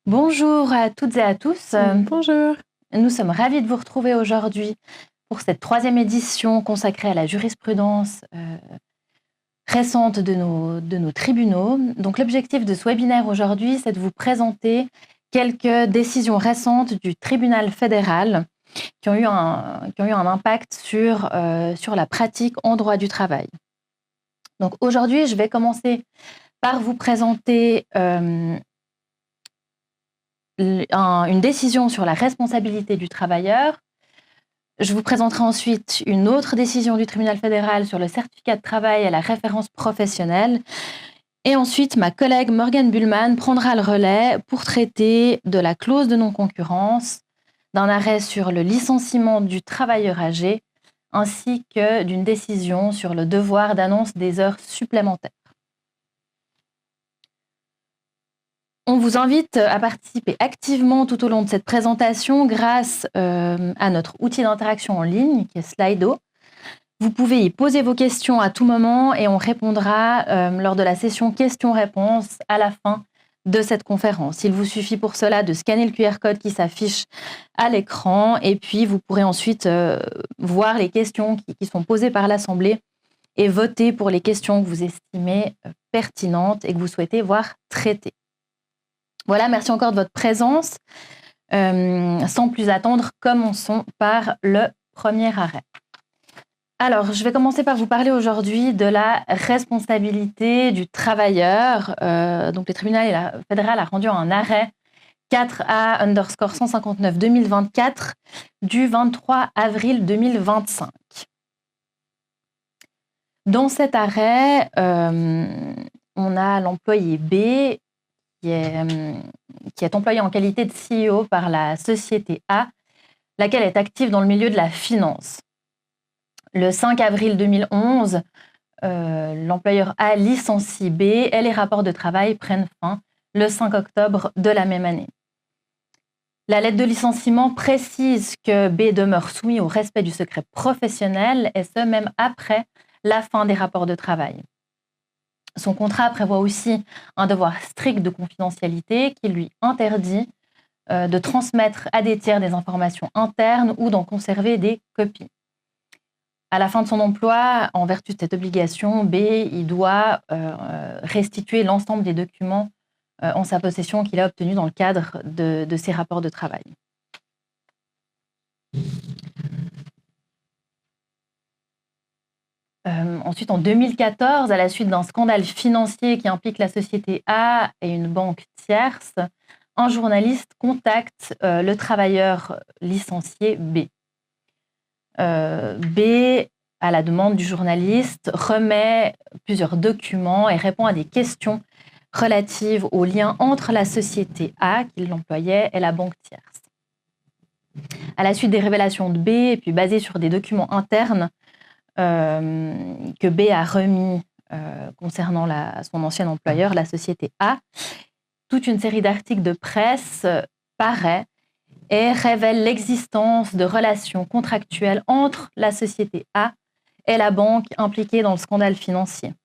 Bonjour à toutes et à tous. Bonjour. Nous sommes ravis de vous retrouver aujourd'hui pour cette troisième édition consacrée à la jurisprudence récente de nos tribunaux. Donc, l'objectif de ce webinaire aujourd'hui, c'est de vous présenter quelques décisions récentes du tribunal fédéral qui ont eu un impact sur la pratique en droit du travail. Donc, aujourd'hui, je vais commencer par vous présenter une décision sur la responsabilité du travailleur. Je vous présenterai ensuite une autre décision du tribunal fédéral sur le certificat de travail et la référence professionnelle. Et ensuite, ma collègue Morgane Buhlmann prendra le relais pour traiter de la clause de non-concurrence, d'un arrêt sur le licenciement du travailleur âgé, ainsi que d'une décision sur le devoir d'annonce des heures supplémentaires. On vous invite à participer activement tout au long de cette présentation grâce à notre outil d'interaction en ligne qui est Slido. Vous pouvez y poser vos questions à tout moment et on répondra lors de la session questions-réponses à la fin de cette conférence. Il vous suffit pour cela de scanner le QR code qui s'affiche à l'écran et puis vous pourrez ensuite voir les questions qui sont posées par l'Assemblée et voter pour les questions que vous estimez pertinentes et que vous souhaitez voir traitées. Voilà, merci encore de votre présence. Sans plus attendre, commençons par le premier arrêt. Alors, je vais commencer par vous parler aujourd'hui de la responsabilité du travailleur. Donc, le tribunal fédéral a rendu un arrêt 4A_159/2024 du 23 avril 2025. Dans cet arrêt, on a l'employé B qui est employé en qualité de CEO par la société A, laquelle est active dans le milieu de la finance. Le 5 avril 2011, l'employeur A licencie B et les rapports de travail prennent fin le 5 octobre de la même année. La lettre de licenciement précise que B demeure soumis au respect du secret professionnel, et ce, même après la fin des rapports de travail. Son contrat prévoit aussi un devoir strict de confidentialité qui lui interdit de transmettre à des tiers des informations internes ou d'en conserver des copies. À la fin de son emploi, en vertu de cette obligation, B, il doit restituer l'ensemble des documents en sa possession qu'il a obtenus dans le cadre de ses rapports de travail. Ensuite, en 2014, à la suite d'un scandale financier qui implique la société A et une banque tierce, un journaliste contacte le travailleur licencié B. B, à la demande du journaliste, remet plusieurs documents et répond à des questions relatives au lien entre la société A, qui l'employait, et la banque tierce. À la suite des révélations de B, et puis basées sur des documents internes que B a remis concernant son ancien employeur, la société A, toute une série d'articles de presse paraît et révèle l'existence de relations contractuelles entre la société A et la banque impliquée dans le scandale financier.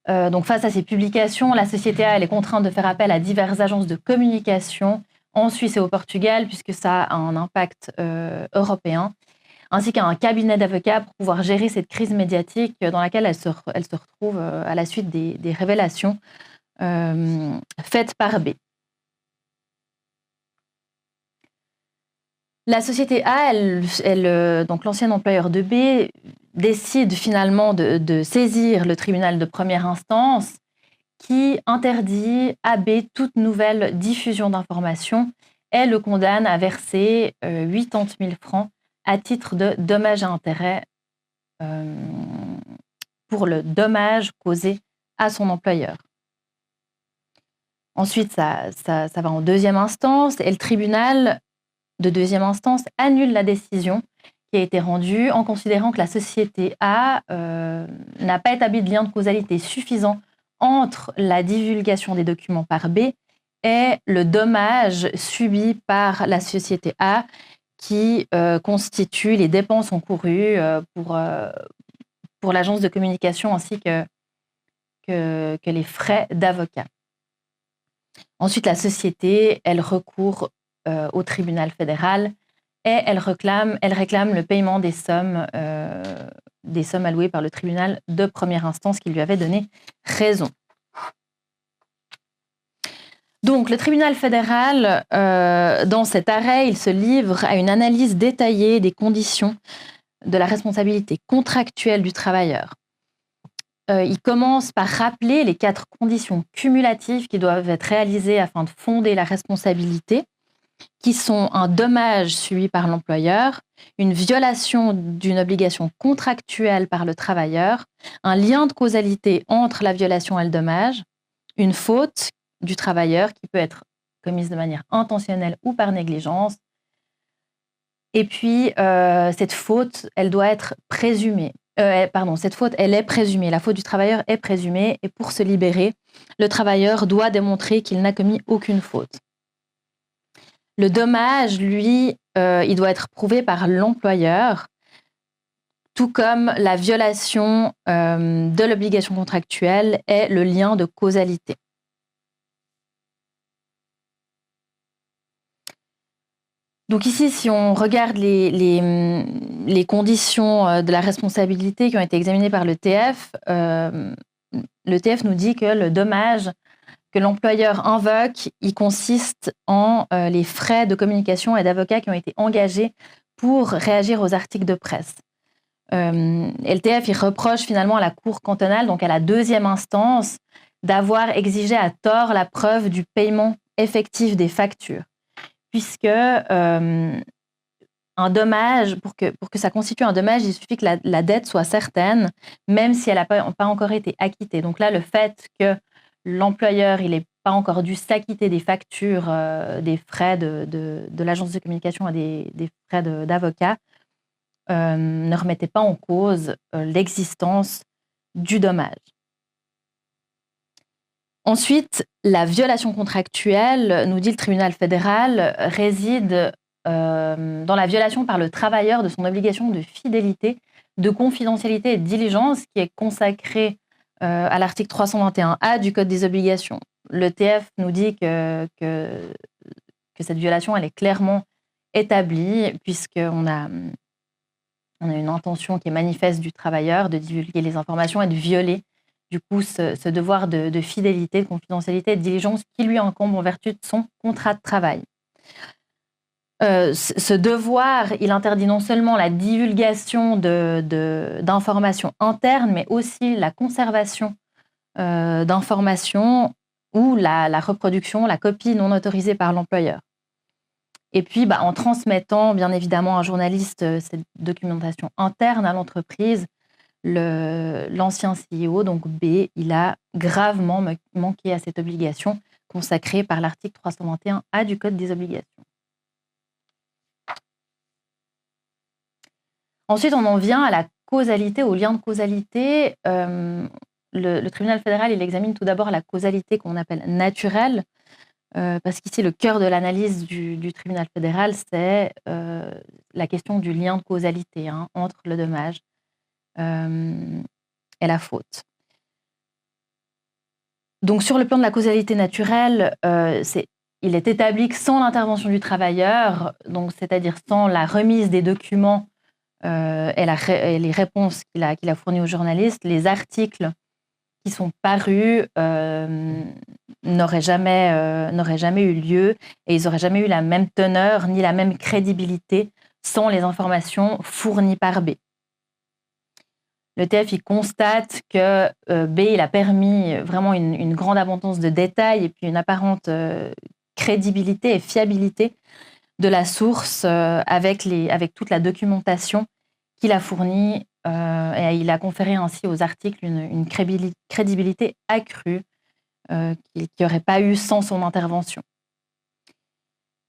Donc, face à ces publications, la société A elle est contrainte de faire appel à diverses agences de communication en Suisse et au Portugal, puisque ça a un impact européen, ainsi qu'à un cabinet d'avocats pour pouvoir gérer cette crise médiatique dans laquelle elle se retrouve à la suite des révélations faites par B. La société A, donc l'ancien employeur de B, décide finalement de saisir le tribunal de première instance qui interdit à B toute nouvelle diffusion d'informations et le condamne à verser 80 000 francs à titre de dommages et intérêts pour le dommage causé à son employeur. Ensuite, ça va en deuxième instance et le tribunal de deuxième instance annule la décision qui a été rendue en considérant que la société A n'a pas établi de lien de causalité suffisant entre la divulgation des documents par B et le dommage subi par la société A qui constitue les dépenses encourues pour l'agence de communication ainsi que les frais d'avocat. Ensuite, la société, elle recourt au tribunal fédéral et elle réclame le paiement des sommes allouées par le tribunal de première instance qui lui avait donné raison. Donc, le tribunal fédéral, dans cet arrêt, il se livre à une analyse détaillée des conditions de la responsabilité contractuelle du travailleur. Il commence par rappeler les 4 conditions cumulatives qui doivent être réalisées afin de fonder la responsabilité, qui sont un dommage subi par l'employeur, une violation d'une obligation contractuelle par le travailleur, un lien de causalité entre la violation et le dommage, une faute du travailleur qui peut être commise de manière intentionnelle ou par négligence. Et puis, cette faute, elle doit être présumée. Cette faute, elle est présumée. La faute du travailleur est présumée. Et pour se libérer, le travailleur doit démontrer qu'il n'a commis aucune faute. Le dommage, lui, il doit être prouvé par l'employeur, tout comme la violation de l'obligation contractuelle et le lien de causalité. Donc ici, si on regarde les conditions de la responsabilité qui ont été examinées par l'ETF, l'ETF nous dit que le dommage que l'employeur invoque, il consiste en les frais de communication et d'avocat qui ont été engagés pour réagir aux articles de presse. LTF, il reproche finalement à la Cour cantonale, donc à la 2e instance, d'avoir exigé à tort la preuve du paiement effectif des factures. Puisque un dommage, pour que ça constitue un dommage, il suffit que la dette soit certaine, même si elle n'a pas encore été acquittée. Donc là, le fait que l'employeur il n'ait pas encore dû s'acquitter des factures, des frais de l'agence de communication et des frais d'avocat, ne remettait pas en cause l'existence du dommage. Ensuite, la violation contractuelle, nous dit le tribunal fédéral, réside dans la violation par le travailleur de son obligation de fidélité, de confidentialité et de diligence qui est consacrée à l'article 321A du Code des obligations. L'ETF nous dit que cette violation, elle est clairement établie puisqu'on a une intention qui est manifeste du travailleur de divulguer les informations et de violer du coup ce devoir de fidélité, de confidentialité et de diligence qui lui incombe en vertu de son contrat de travail. Ce devoir, il interdit non seulement la divulgation d'informations internes, mais aussi la conservation d'informations ou la reproduction, la copie non autorisée par l'employeur. Et puis, en transmettant, bien évidemment, à un journaliste cette documentation interne à l'entreprise, l'ancien CEO, donc B, il a gravement manqué à cette obligation consacrée par l'article 321A du Code des obligations. Ensuite, on en vient à la causalité, au lien de causalité. Le tribunal fédéral, il examine tout d'abord la causalité qu'on appelle naturelle, parce qu'ici, le cœur de l'analyse du tribunal fédéral, c'est la question du lien de causalité entre le dommage et la faute. Donc, sur le plan de la causalité naturelle, il est établi que sans l'intervention du travailleur, donc c'est-à-dire sans la remise des documents et les réponses qu'il a fournies aux journalistes, les articles qui sont parus n'auraient jamais eu lieu et ils n'auraient jamais eu la même teneur ni la même crédibilité sans les informations fournies par B. L'ETF, il constate que B, il a permis vraiment une grande abondance de détails et puis une apparente crédibilité et fiabilité de la source avec toute la documentation qu'il a fournie et il a conféré ainsi aux articles une crédibilité accrue qu'il n'y aurait pas eu sans son intervention.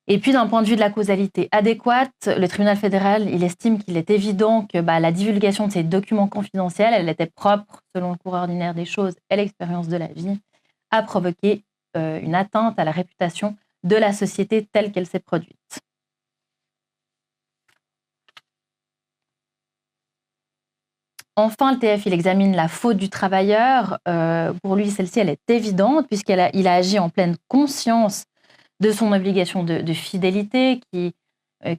Et puis, d'un point de vue de la causalité adéquate, le tribunal fédéral, il estime qu'il est évident que la divulgation de ces documents confidentiels, elle était propre, selon le cours ordinaire des choses et l'expérience de la vie, à provoquer une atteinte à la réputation de la société telle qu'elle s'est produite. Enfin, le TF, il examine la faute du travailleur. Pour lui, celle-ci, elle est évidente puisqu'il a agi en pleine conscience de son obligation de fidélité qui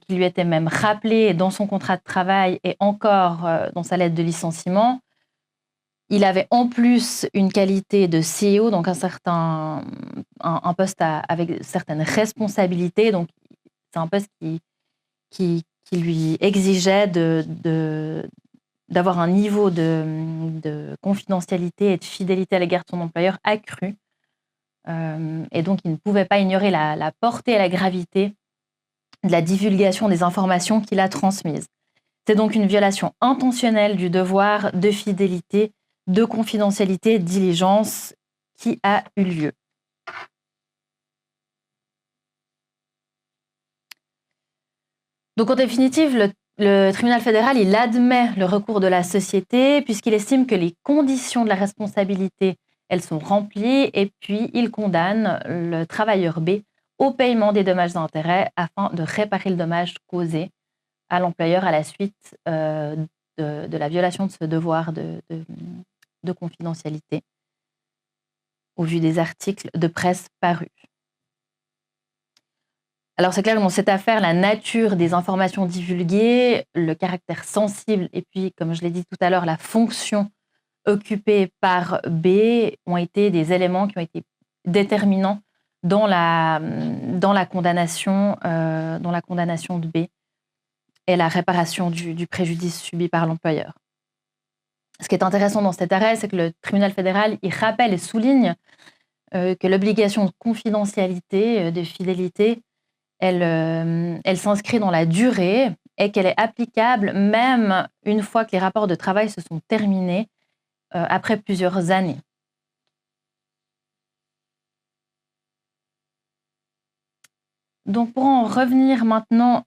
lui était même rappelée dans son contrat de travail et encore dans sa lettre de licenciement. Il avait en plus une qualité de CEO, donc un poste avec certaines responsabilités. Donc, c'est un poste qui lui exigeait d'avoir un niveau de confidentialité et de fidélité à l'égard de son employeur accru. Et donc, il ne pouvait pas ignorer la portée et la gravité de la divulgation des informations qu'il a transmises. C'est donc une violation intentionnelle du devoir de fidélité, de confidentialité, de diligence qui a eu lieu. Donc, en définitive, le tribunal fédéral, il admet le recours de la société puisqu'il estime que les conditions de la responsabilité, elles sont remplies et puis il condamne le travailleur B au paiement des dommages et intérêts afin de réparer le dommage causé à l'employeur à la suite de la violation de ce devoir de confidentialité au vu des articles de presse parus. Alors, c'est clair que dans cette affaire, la nature des informations divulguées, le caractère sensible et puis, comme je l'ai dit tout à l'heure, la fonction occupée par B ont été des éléments qui ont été déterminants dans la condamnation de B et la réparation du préjudice subi par l'employeur. Ce qui est intéressant dans cet arrêt, c'est que le tribunal fédéral, il rappelle et souligne que l'obligation de confidentialité, de fidélité, elle s'inscrit dans la durée et qu'elle est applicable même une fois que les rapports de travail se sont terminés après plusieurs années. Donc, pour en revenir maintenant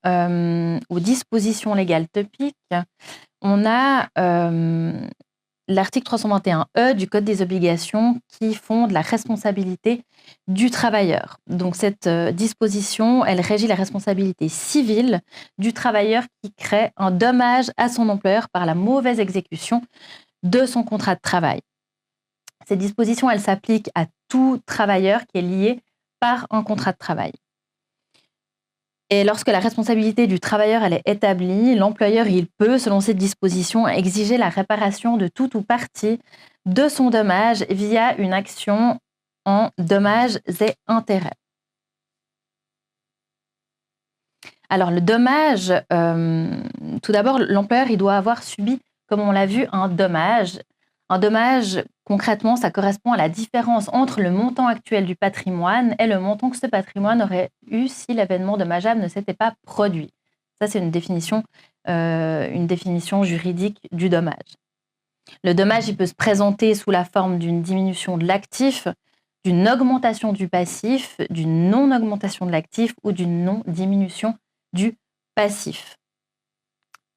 aux dispositions légales topiques, on a l'article 321E du Code des obligations qui fonde la responsabilité du travailleur. Donc, cette disposition, elle régit la responsabilité civile du travailleur qui crée un dommage à son employeur par la mauvaise exécution de son contrat de travail. Cette disposition, elle s'applique à tout travailleur qui est lié par un contrat de travail. Et lorsque la responsabilité du travailleur elle est établie, l'employeur il peut, selon cette disposition, exiger la réparation de tout ou partie de son dommage via une action en dommages et intérêts. Alors le dommage, tout d'abord, l'employeur il doit avoir subi, comme on l'a vu, un dommage. Un dommage, concrètement, ça correspond à la différence entre le montant actuel du patrimoine et le montant que ce patrimoine aurait eu si l'événement dommageable ne s'était pas produit. Ça, c'est une définition juridique du dommage. Le dommage, il peut se présenter sous la forme d'une diminution de l'actif, d'une augmentation du passif, d'une non-augmentation de l'actif ou d'une non-diminution du passif.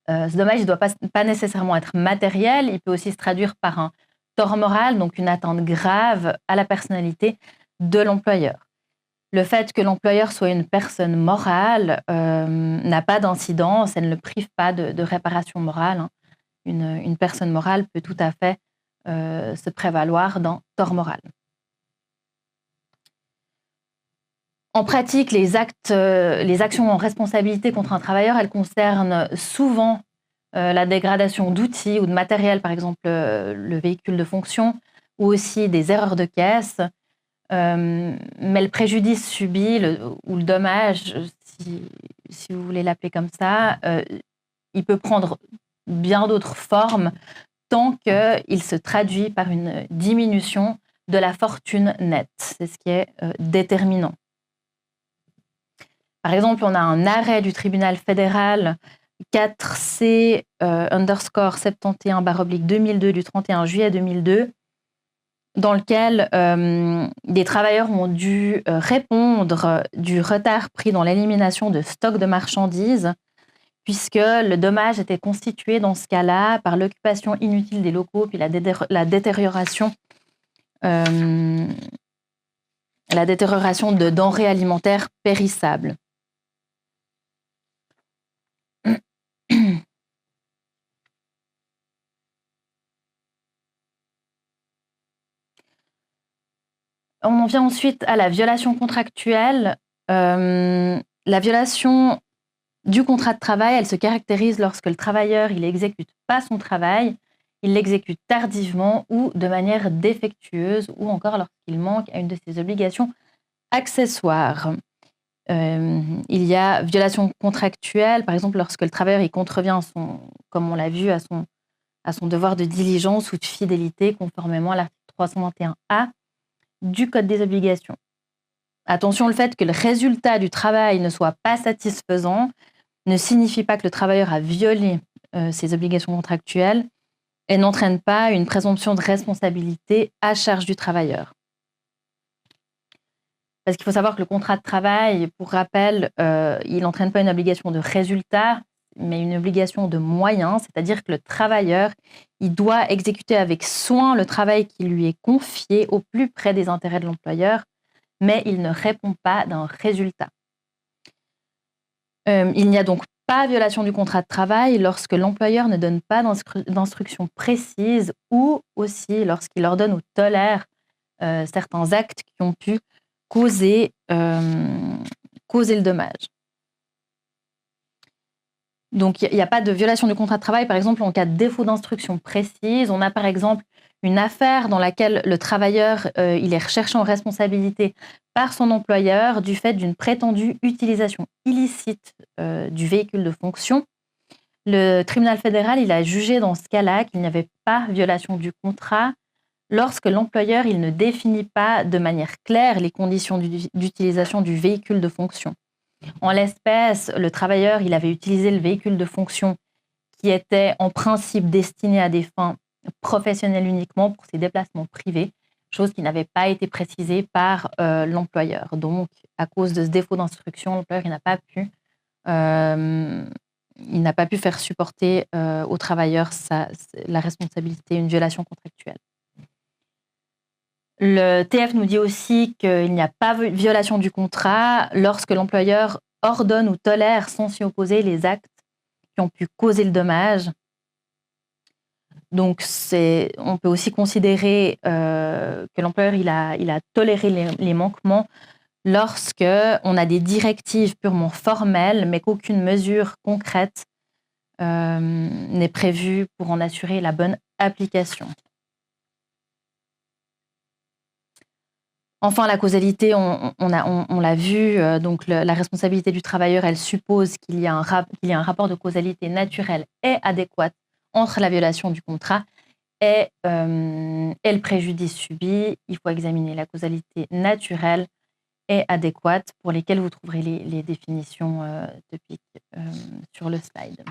Ce dommage ne doit pas nécessairement être matériel, il peut aussi se traduire par un tort moral, donc une atteinte grave à la personnalité de l'employeur. Le fait que l'employeur soit une personne morale n'a pas d'incidence, elle ne le prive pas de réparation morale. Hein. Une personne morale peut tout à fait se prévaloir d'un tort moral. En pratique, les actions en responsabilité contre un travailleur, elles concernent souvent la dégradation d'outils ou de matériel, par exemple le véhicule de fonction, ou aussi des erreurs de caisse. Mais le préjudice subi ou le dommage, si vous voulez l'appeler comme ça, il peut prendre bien d'autres formes tant qu'il se traduit par une diminution de la fortune nette. C'est ce qui est déterminant. Par exemple, on a un arrêt du tribunal fédéral 4C underscore 71/2002 du 31 juillet 2002, dans lequel des travailleurs ont dû répondre du retard pris dans l'élimination de stocks de marchandises, puisque le dommage était constitué dans ce cas-là par l'occupation inutile des locaux puis la détérioration de denrées alimentaires périssables. On en vient ensuite à la violation contractuelle. La violation du contrat de travail, elle se caractérise lorsque le travailleur il n'exécute pas son travail, il l'exécute tardivement ou de manière défectueuse, ou encore lorsqu'il manque à une de ses obligations accessoires. Il y a violation contractuelle, par exemple lorsque le travailleur il contrevient comme on l'a vu, à son devoir de diligence ou de fidélité, conformément à l'article 321A du Code des obligations. Attention, le fait que le résultat du travail ne soit pas satisfaisant ne signifie pas que le travailleur a violé ses obligations contractuelles et n'entraîne pas une présomption de responsabilité à charge du travailleur. Parce qu'il faut savoir que le contrat de travail, pour rappel, il n'entraîne pas une obligation de résultat, mais une obligation de moyens, c'est-à-dire que le travailleur, il doit exécuter avec soin le travail qui lui est confié au plus près des intérêts de l'employeur, mais il ne répond pas d'un résultat. Il n'y a donc pas violation du contrat de travail lorsque l'employeur ne donne pas d'instructions précises, ou aussi lorsqu'il ordonne ou tolère certains actes qui ont pu causer le dommage. Donc, il n'y a pas de violation du contrat de travail, par exemple, en cas de défaut d'instruction précise. On a, par exemple, une affaire dans laquelle le travailleur il est recherché en responsabilité par son employeur du fait d'une prétendue utilisation illicite du véhicule de fonction. Le tribunal fédéral il a jugé dans ce cas-là qu'il n'y avait pas violation du contrat lorsque l'employeur il ne définit pas de manière claire les conditions d'utilisation du véhicule de fonction. En l'espèce, le travailleur il avait utilisé le véhicule de fonction qui était en principe destiné à des fins professionnelles uniquement pour ses déplacements privés, chose qui n'avait pas été précisée par l'employeur. Donc, à cause de ce défaut d'instruction, l'employeur il n'a pas pu faire supporter au travailleur la responsabilité, une violation contractuelle. Le TF nous dit aussi qu'il n'y a pas violation du contrat lorsque l'employeur ordonne ou tolère sans s'y opposer les actes qui ont pu causer le dommage. Donc, on peut aussi considérer que l'employeur il a toléré les manquements lorsque on a des directives purement formelles, mais qu'aucune mesure concrète n'est prévue pour en assurer la bonne application. Enfin, la causalité, on l'a vu, donc la responsabilité du travailleur, elle suppose qu'il y a un rapport de causalité naturelle et adéquate entre la violation du contrat et le préjudice subi. Il faut examiner la causalité naturelle et adéquate, pour lesquelles vous trouverez les définitions topiques sur le slide.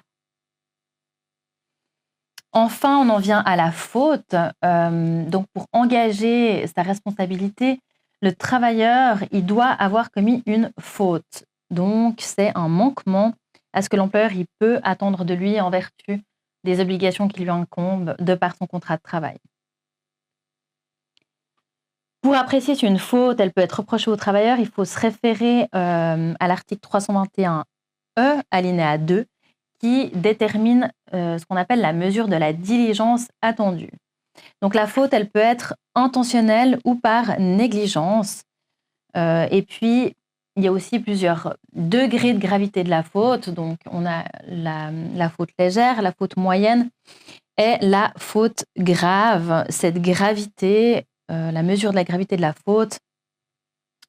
Enfin, on en vient à la faute. Donc, pour engager sa responsabilité, le travailleur, il doit avoir commis une faute. Donc, c'est un manquement à ce que l'employeur il peut attendre de lui en vertu des obligations qui lui incombent de par son contrat de travail. Pour apprécier si une faute elle peut être reprochée au travailleur, il faut se référer à l'article 321E, alinéa 2, qui détermine ce qu'on appelle la mesure de la diligence attendue. Donc la faute, elle peut être intentionnelle ou par négligence. Et puis, il y a aussi plusieurs degrés de gravité de la faute. Donc, on a la faute légère, la faute moyenne et la faute grave. Cette gravité, la mesure de la gravité de la faute,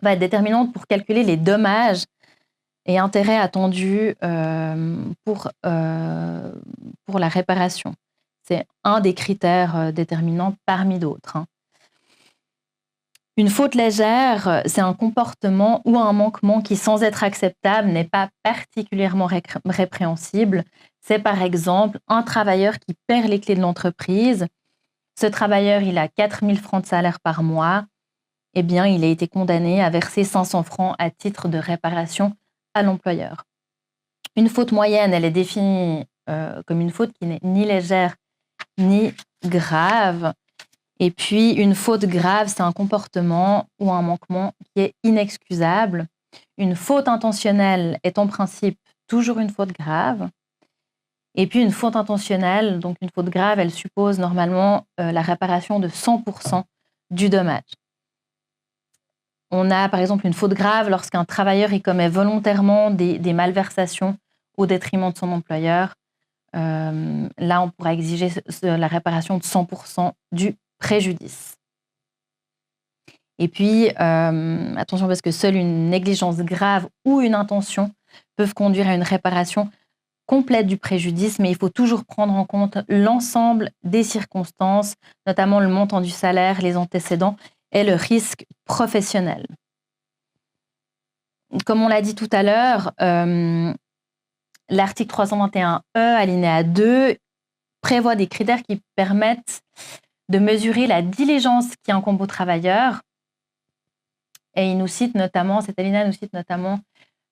va être déterminante pour calculer les dommages et intérêts attendus pour la réparation. C'est un des critères déterminants parmi d'autres. Une faute légère, c'est un comportement ou un manquement qui, sans être acceptable, n'est pas particulièrement répréhensible. C'est par exemple un travailleur qui perd les clés de l'entreprise. Ce travailleur, il a 4 000 francs de salaire par mois. Eh bien, il a été condamné à verser 500 francs à titre de réparation à l'employeur. Une faute moyenne, elle est définie comme une faute qui n'est ni légère ni grave. Et puis, une faute grave, c'est un comportement ou un manquement qui est inexcusable. Une faute intentionnelle est en principe toujours une faute grave. Et puis, une faute intentionnelle, donc une faute grave, elle suppose normalement la réparation de 100% du dommage. On a par exemple une faute grave lorsqu'un travailleur y commet volontairement des malversations au détriment de son employeur. Là, on pourra exiger la réparation de 100% du préjudice. Et puis, attention, parce que seule une négligence grave ou une intention peuvent conduire à une réparation complète du préjudice, mais il faut toujours prendre en compte l'ensemble des circonstances, notamment le montant du salaire, les antécédents et le risque professionnel. Comme on l'a dit tout à l'heure, l'article 321E, alinéa 2, prévoit des critères qui permettent de mesurer la diligence qui incombe au travailleur. Et cet alinéa nous cite notamment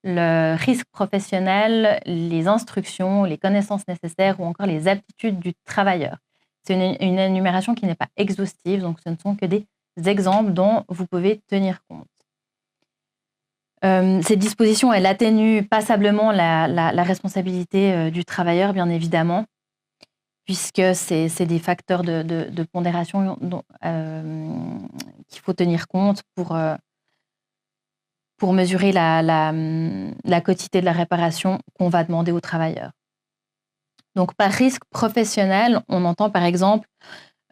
le risque professionnel, les instructions, les connaissances nécessaires ou encore les aptitudes du travailleur. C'est une énumération qui n'est pas exhaustive, donc ce ne sont que des exemples dont vous pouvez tenir compte. Cette disposition, elle atténue passablement la responsabilité du travailleur, bien évidemment, puisque c'est des facteurs de pondération qu'il faut tenir compte pour mesurer la quotité de la réparation qu'on va demander au travailleur. Donc, par risque professionnel, on entend par exemple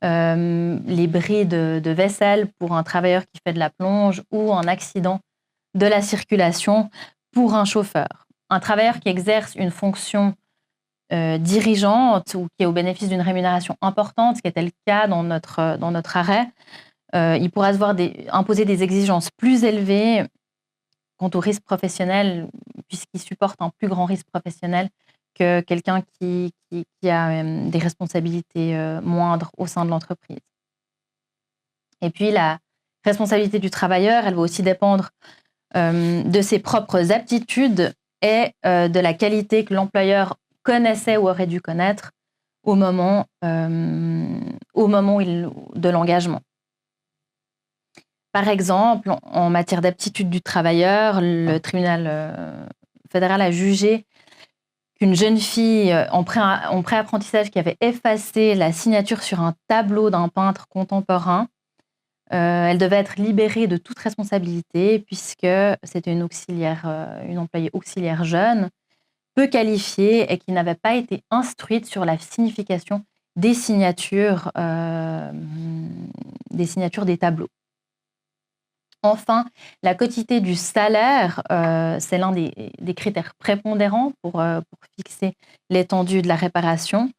les bris de vaisselle pour un travailleur qui fait de la plonge ou un accident de la circulation pour un chauffeur. Un travailleur qui exerce une fonction dirigeante ou qui est au bénéfice d'une rémunération importante, ce qui était le cas dans notre arrêt, il pourra se voir imposer des exigences plus élevées quant au risque professionnel, puisqu'il supporte un plus grand risque professionnel que quelqu'un qui a des responsabilités moindres au sein de l'entreprise. Et puis, la responsabilité du travailleur, elle va aussi dépendre de ses propres aptitudes et de la qualité que l'employeur connaissait ou aurait dû connaître au moment de l'engagement. Par exemple, en matière d'aptitude du travailleur, le tribunal fédéral a jugé qu'une jeune fille en pré-apprentissage qui avait effacé la signature sur un tableau d'un peintre contemporain, elle devait être libérée de toute responsabilité puisque c'était une employée auxiliaire jeune, peu qualifiée et qui n'avait pas été instruite sur la signification des signatures des tableaux. Enfin, la quotité du salaire, c'est l'un des critères prépondérants pour fixer l'étendue de la réparation.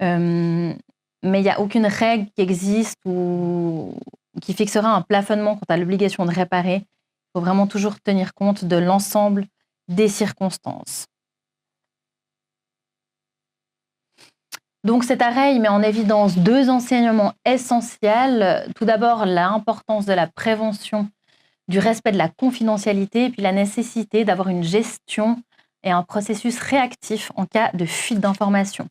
Mais il n'y a aucune règle qui existe ou qui fixera un plafonnement quant à l'obligation de réparer. Il faut vraiment toujours tenir compte de l'ensemble des circonstances. Donc cet arrêt, il met en évidence 2 enseignements essentiels. Tout d'abord, l'importance de la prévention, du respect de la confidentialité, et puis la nécessité d'avoir une gestion et un processus réactif en cas de fuite d'informations.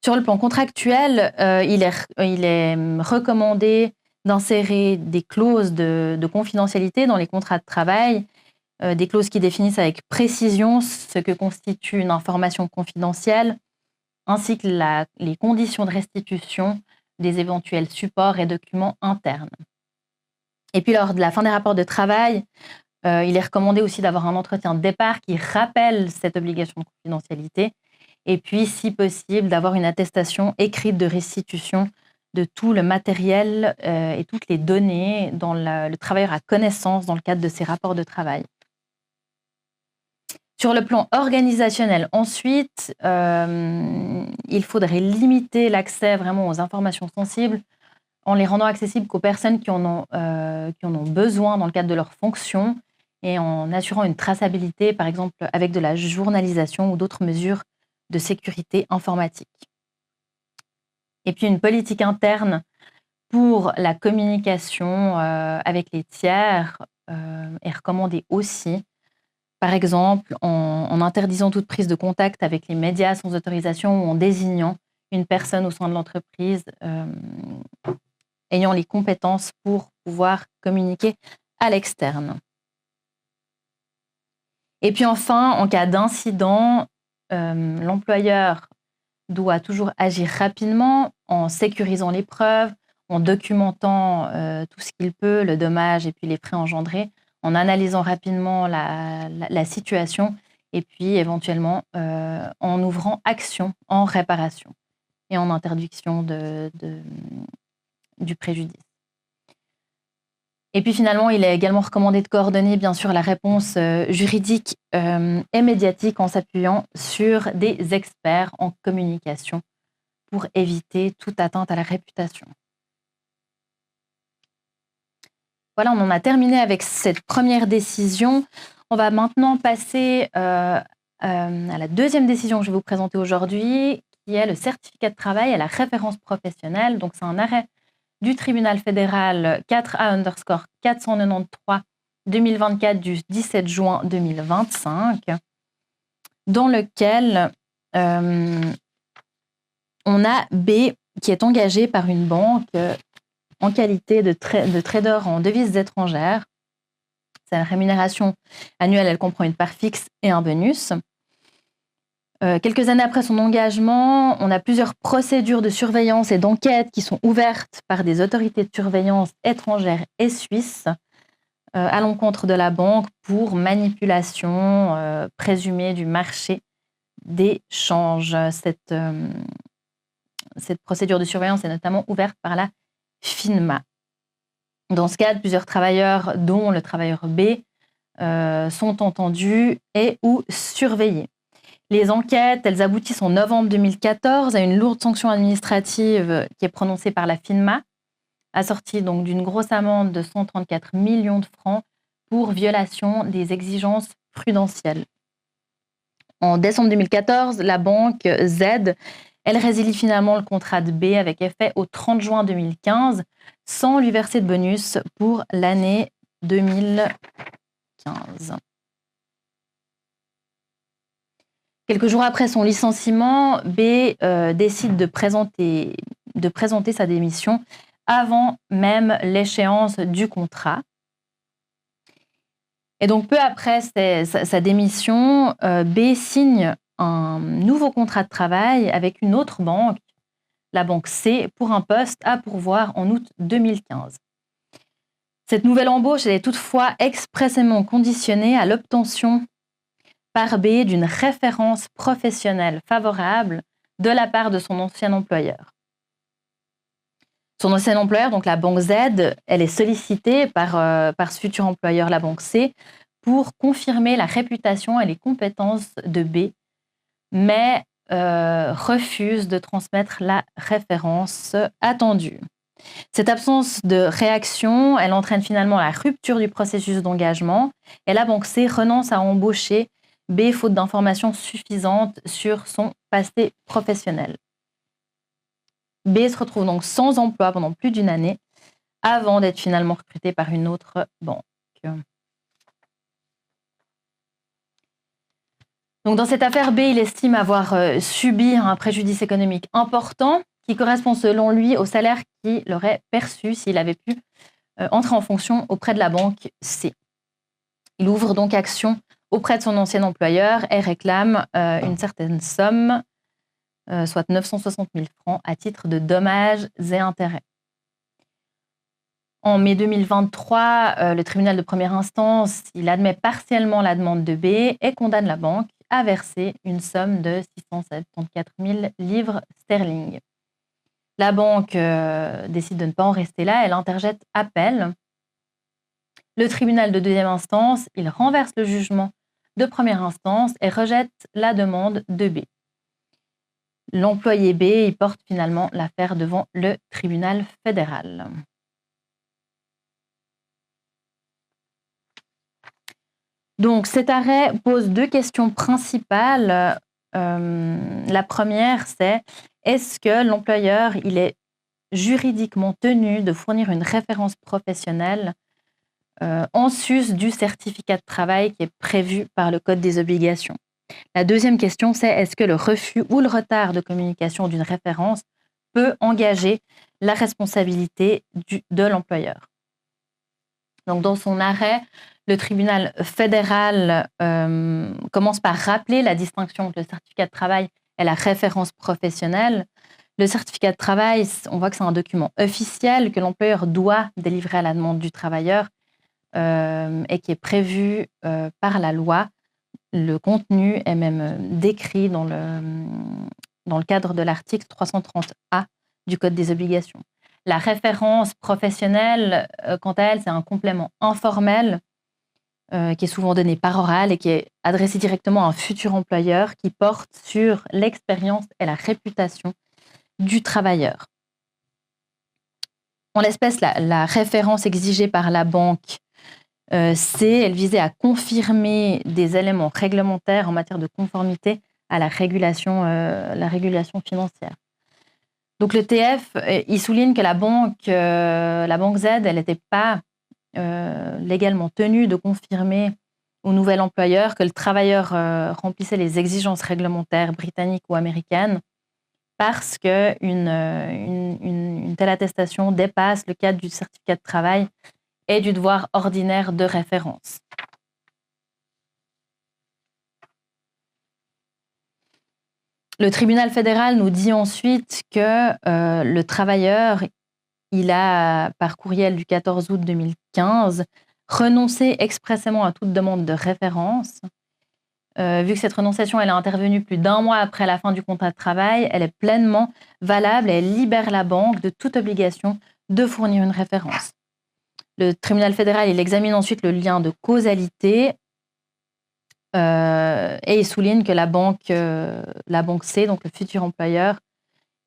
Sur le plan contractuel, il est recommandé d'insérer des clauses de confidentialité dans les contrats de travail, des clauses qui définissent avec précision ce que constitue une information confidentielle, ainsi que les conditions de restitution des éventuels supports et documents internes. Et puis, lors de la fin des rapports de travail, il est recommandé aussi d'avoir un entretien de départ qui rappelle cette obligation de confidentialité. Et puis, si possible, d'avoir une attestation écrite de restitution de tout le matériel et toutes les données dont le travailleur a connaissance dans le cadre de ses rapports de travail. Sur le plan organisationnel, ensuite, il faudrait limiter l'accès vraiment aux informations sensibles en les rendant accessibles qu'aux personnes qui en ont besoin dans le cadre de leur fonction et en assurant une traçabilité, par exemple avec de la journalisation ou d'autres mesures de sécurité informatique. Et puis une politique interne pour la communication avec les tiers est recommandée aussi. Par exemple, en interdisant toute prise de contact avec les médias sans autorisation ou en désignant une personne au sein de l'entreprise ayant les compétences pour pouvoir communiquer à l'externe. Et puis enfin, en cas d'incident, l'employeur doit toujours agir rapidement en sécurisant les preuves, en documentant tout ce qu'il peut, le dommage et puis les frais engendrés, en analysant rapidement la situation et puis éventuellement en ouvrant action en réparation et en interdiction du préjudice. Et puis finalement, il est également recommandé de coordonner bien sûr la réponse juridique et médiatique en s'appuyant sur des experts en communication pour éviter toute atteinte à la réputation. Voilà, on en a terminé avec cette première décision. On va maintenant passer à la deuxième décision que je vais vous présenter aujourd'hui, qui est le certificat de travail et la référence professionnelle. Donc, c'est un arrêt du tribunal fédéral 4A_493-2024 du 17 juin 2025, dans lequel on a B qui est engagé par une banque en qualité de trader en devises étrangères. Sa rémunération annuelle, elle comprend une part fixe et un bonus. Quelques années après son engagement, on a plusieurs procédures de surveillance et d'enquête qui sont ouvertes par des autorités de surveillance étrangères et suisses à l'encontre de la banque pour manipulation présumée du marché des changes. Cette procédure de surveillance est notamment ouverte par la FINMA. Dans ce cadre, plusieurs travailleurs, dont le travailleur B, sont entendus et ou surveillés. Les enquêtes, elles aboutissent en novembre 2014 à une lourde sanction administrative qui est prononcée par la FINMA, assortie donc d'une grosse amende de 134 millions de francs pour violation des exigences prudentielles. En décembre 2014, la banque Z, elle résilie finalement le contrat de B avec effet au 30 juin 2015, sans lui verser de bonus pour l'année 2015. Quelques jours après son licenciement, B décide de présenter sa démission avant même l'échéance du contrat. Et donc, peu après sa démission, B signe un nouveau contrat de travail avec une autre banque, la banque C, pour un poste à pourvoir en août 2015. Cette nouvelle embauche est toutefois expressément conditionnée à l'obtention par B d'une référence professionnelle favorable de la part de son ancien employeur. Son ancien employeur, donc la banque Z, elle est sollicitée par ce futur employeur, la banque C, pour confirmer la réputation et les compétences de B, mais refuse de transmettre la référence attendue. Cette absence de réaction, elle entraîne finalement la rupture du processus d'engagement et la banque C renonce à embaucher B faute d'informations suffisantes sur son passé professionnel. B se retrouve donc sans emploi pendant plus d'une année avant d'être finalement recruté par une autre banque. Donc dans cette affaire, B, il estime avoir subi un préjudice économique important qui correspond selon lui au salaire qu'il aurait perçu s'il avait pu entrer en fonction auprès de la banque C. Il ouvre donc action auprès de son ancien employeur et réclame une certaine somme, soit 960 000 francs, à titre de dommages et intérêts. En mai 2023, le tribunal de première instance, il admet partiellement la demande de B et condamne la banque à verser une somme de 674 000 livres sterling. La banque décide de ne pas en rester là, elle interjette appel. Le tribunal de deuxième instance, il renverse le jugement de première instance et rejette la demande de B. L'employé B, il porte finalement l'affaire devant le tribunal fédéral. Donc, cet arrêt pose deux questions principales. La première, c'est est-ce que l'employeur il est juridiquement tenu de fournir une référence professionnelle en sus du certificat de travail qui est prévu par le Code des obligations. La deuxième question, c'est est-ce que le refus ou le retard de communication d'une référence peut engager la responsabilité de l'employeur. Donc, dans son arrêt, le tribunal fédéral commence par rappeler la distinction entre le certificat de travail et la référence professionnelle. Le certificat de travail, on voit que c'est un document officiel que l'employeur doit délivrer à la demande du travailleur et qui est prévu par la loi. Le contenu est même décrit dans le cadre de l'article 330A du Code des obligations. La référence professionnelle, quant à elle, c'est un complément informel qui est souvent donné par oral et qui est adressé directement à un futur employeur qui porte sur l'expérience et la réputation du travailleur. En l'espèce, la référence exigée par la banque, elle visait à confirmer des éléments réglementaires en matière de conformité à la régulation financière. Donc le TF, il souligne que la banque Z, elle n'était pas légalement tenue de confirmer au nouvel employeur que le travailleur remplissait les exigences réglementaires britanniques ou américaines parce qu'une telle attestation dépasse le cadre du certificat de travail et du devoir ordinaire de référence. Le tribunal fédéral nous dit ensuite que le travailleur, il a, par courriel du 14 août 2015, renoncé expressément à toute demande de référence. Vu que cette renonciation elle est intervenue plus d'1 mois après la fin du contrat de travail, elle est pleinement valable et elle libère la banque de toute obligation de fournir une référence. Le tribunal fédéral il examine ensuite le lien de causalité et il souligne que la banque C, donc le futur employeur,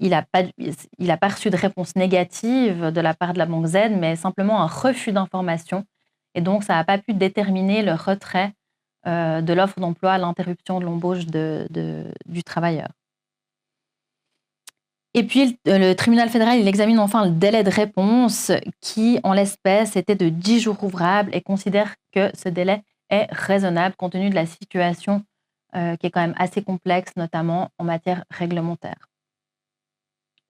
il n'a pas reçu de réponse négative de la part de la banque Z, mais simplement un refus d'information. Et donc, ça n'a pas pu déterminer le retrait de l'offre d'emploi à l'interruption de l'embauche du travailleur. Et puis, le tribunal fédéral, il examine enfin le délai de réponse qui, en l'espèce, était de 10 jours ouvrables et considère que ce délai est raisonnable compte tenu de la situation qui est quand même assez complexe, notamment en matière réglementaire,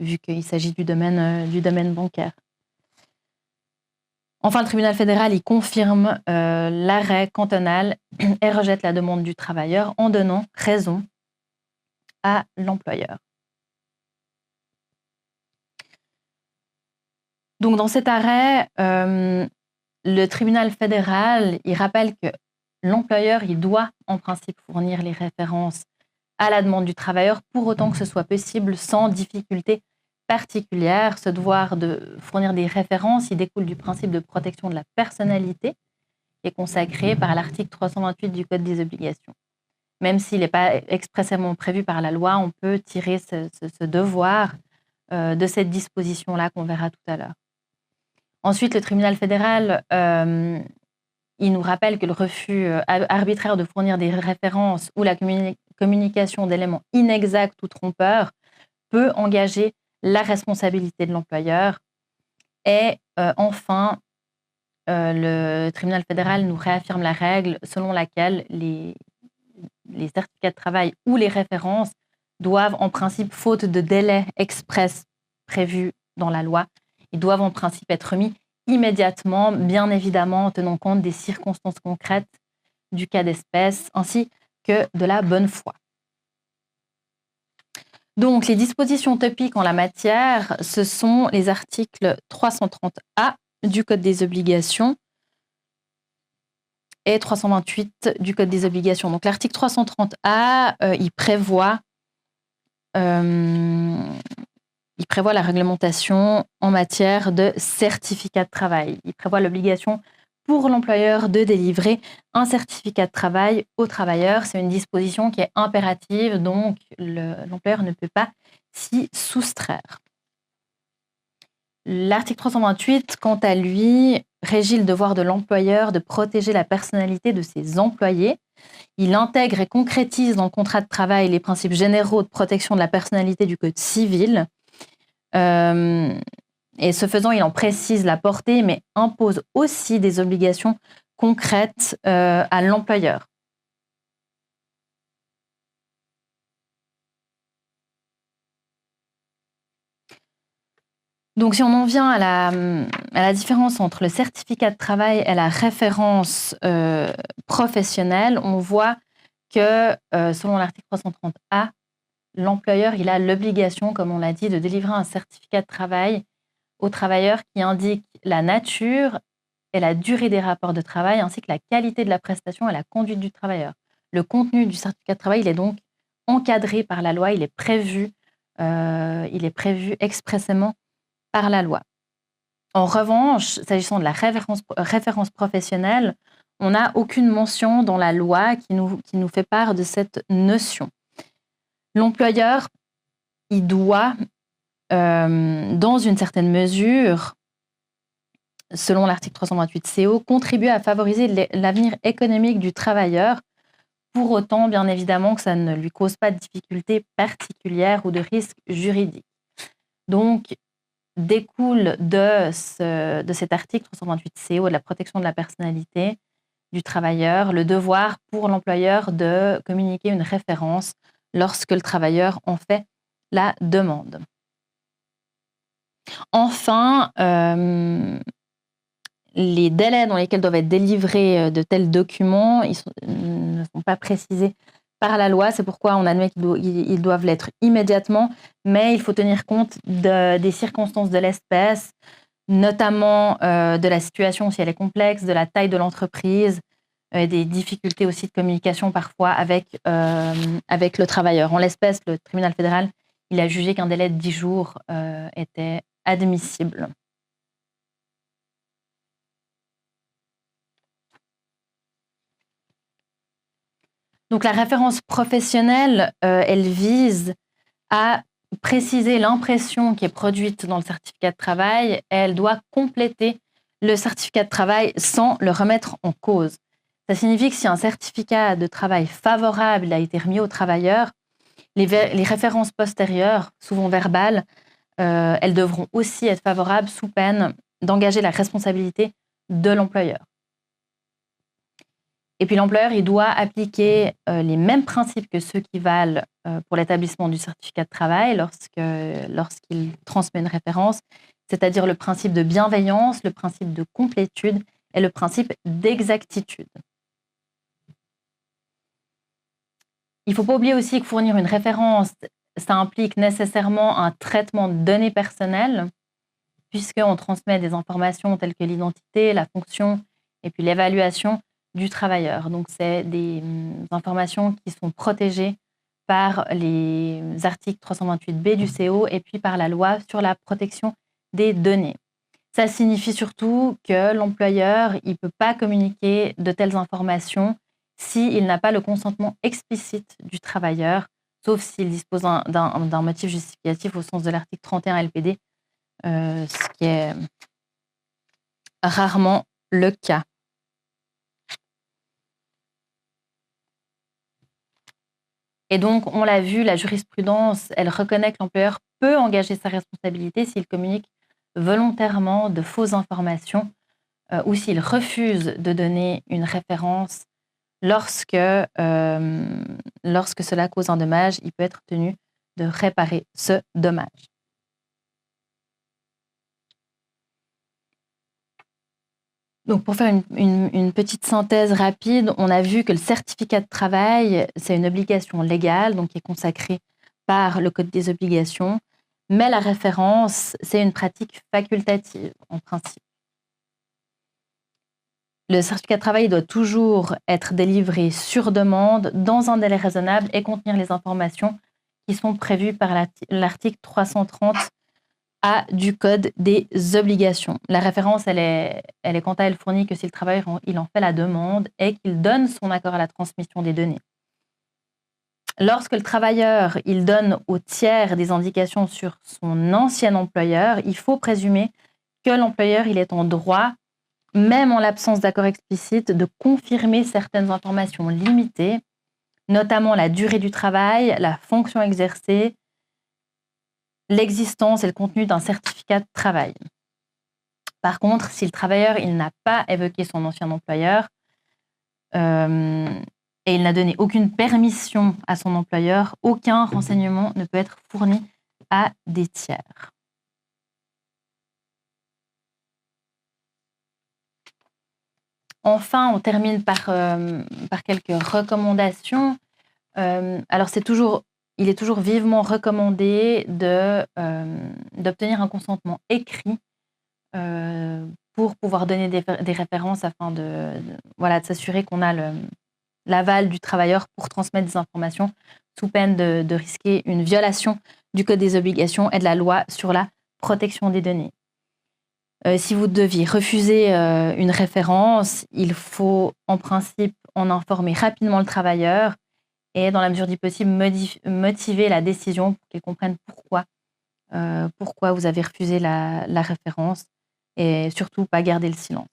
vu qu'il s'agit du domaine bancaire. Enfin, le tribunal fédéral, il confirme l'arrêt cantonal et rejette la demande du travailleur en donnant raison à l'employeur. Donc, dans cet arrêt, le tribunal fédéral, il rappelle que l'employeur, il doit en principe fournir les références à la demande du travailleur pour autant que ce soit possible sans difficulté particulière. Ce devoir de fournir des références, il découle du principe de protection de la personnalité qui est consacré par l'article 328 du Code des obligations. Même s'il n'est pas expressément prévu par la loi, on peut tirer ce devoir de cette disposition-là qu'on verra tout à l'heure. Ensuite, le tribunal fédéral, il nous rappelle que le refus arbitraire de fournir des références ou la communication d'éléments inexacts ou trompeurs peut engager la responsabilité de l'employeur. Et enfin, le tribunal fédéral nous réaffirme la règle selon laquelle les certificats de travail ou les références doivent en principe, faute de délai express prévu dans la loi, ils doivent en principe être remis immédiatement, bien évidemment en tenant compte des circonstances concrètes du cas d'espèce ainsi que de la bonne foi. Donc, les dispositions topiques en la matière, ce sont les articles 330A du Code des obligations et 328 du Code des obligations. Donc, l'article 330A, il prévoit la réglementation en matière de certificat de travail. Il prévoit l'obligation pour l'employeur de délivrer un certificat de travail au travailleur. C'est une disposition qui est impérative, donc l'employeur ne peut pas s'y soustraire. L'article 328, quant à lui, régit le devoir de l'employeur de protéger la personnalité de ses employés. Il intègre et concrétise dans le contrat de travail les principes généraux de protection de la personnalité du Code civil. Et ce faisant, il en précise la portée, mais impose aussi des obligations concrètes à l'employeur. Donc, si on en vient à la différence entre le certificat de travail et la référence professionnelle, on voit que, selon l'article 330A, l'employeur il a l'obligation, comme on l'a dit, de délivrer un certificat de travail au travailleur qui indique la nature et la durée des rapports de travail, ainsi que la qualité de la prestation et la conduite du travailleur. Le contenu du certificat de travail, il est donc encadré par la loi, il est prévu expressément par la loi. En revanche, s'agissant de la référence professionnelle, on n'a aucune mention dans la loi qui nous fait part de cette notion. L'employeur, il doit, dans une certaine mesure, selon l'article 328 CO, contribuer à favoriser l'avenir économique du travailleur, pour autant, bien évidemment, que ça ne lui cause pas de difficultés particulières ou de risques juridiques. Donc, découle de cet article 328 CO, de la protection de la personnalité du travailleur, le devoir pour l'employeur de communiquer une référence lorsque le travailleur en fait la demande. Enfin, les délais dans lesquels doivent être délivrés de tels documents ne sont pas précisés par la loi. C'est pourquoi on admet qu'ils doivent l'être immédiatement, mais il faut tenir compte des circonstances de l'espèce, notamment de la situation si elle est complexe, de la taille de l'entreprise, des difficultés aussi de communication parfois avec le travailleur. En l'espèce, le tribunal fédéral, il a jugé qu'un délai de 10 jours était admissible. Donc la référence professionnelle, elle vise à préciser l'impression qui est produite dans le certificat de travail. Elle doit compléter le certificat de travail sans le remettre en cause. Ça signifie que si un certificat de travail favorable a été remis au travailleur, les références postérieures, souvent verbales, elles devront aussi être favorables sous peine d'engager la responsabilité de l'employeur. Et puis l'employeur, il doit appliquer les mêmes principes que ceux qui valent pour l'établissement du certificat de travail lorsqu'il transmet une référence, c'est-à-dire le principe de bienveillance, le principe de complétude et le principe d'exactitude. Il ne faut pas oublier aussi que fournir une référence, ça implique nécessairement un traitement de données personnelles, puisqu'on transmet des informations telles que l'identité, la fonction et puis l'évaluation du travailleur. Donc, c'est des informations qui sont protégées par les articles 328B du CO et puis par la loi sur la protection des données. Ça signifie surtout que l'employeur, il ne peut pas communiquer de telles informations s'il n'a pas le consentement explicite du travailleur, sauf s'il dispose d'un motif justificatif au sens de l'article 31 LPD, ce qui est rarement le cas. Et donc, on l'a vu, la jurisprudence, elle reconnaît que l'employeur peut engager sa responsabilité s'il communique volontairement de fausses informations ou s'il refuse de donner une référence lorsque cela cause un dommage, il peut être tenu de réparer ce dommage. Donc, pour faire une petite synthèse rapide, on a vu que le certificat de travail, c'est une obligation légale, donc qui est consacrée par le Code des obligations, mais la référence, c'est une pratique facultative, en principe. Le certificat de travail doit toujours être délivré sur demande, dans un délai raisonnable et contenir les informations qui sont prévues par l'article 330 A du Code des obligations. La référence, elle est quant à elle fournie que si le travailleur il en fait la demande et qu'il donne son accord à la transmission des données. Lorsque le travailleur il donne au tiers des indications sur son ancien employeur, il faut présumer que l'employeur il est en droit, même en l'absence d'accord explicite, de confirmer certaines informations limitées, notamment la durée du travail, la fonction exercée, l'existence et le contenu d'un certificat de travail. Par contre, si le travailleur il n'a pas évoqué son ancien employeur et il n'a donné aucune permission à son employeur, aucun renseignement ne peut être fourni à des tiers. Enfin, on termine par quelques recommandations. Alors, c'est toujours il est toujours vivement recommandé d'obtenir un consentement écrit pour pouvoir donner des références afin de s'assurer qu'on a l'aval du travailleur pour transmettre des informations sous peine de risquer une violation du Code des obligations et de la loi sur la protection des données. Si vous deviez refuser une référence, il faut en principe en informer rapidement le travailleur et, dans la mesure du possible, motiver la décision pour qu'il comprenne pourquoi vous avez refusé la référence et surtout pas garder le silence.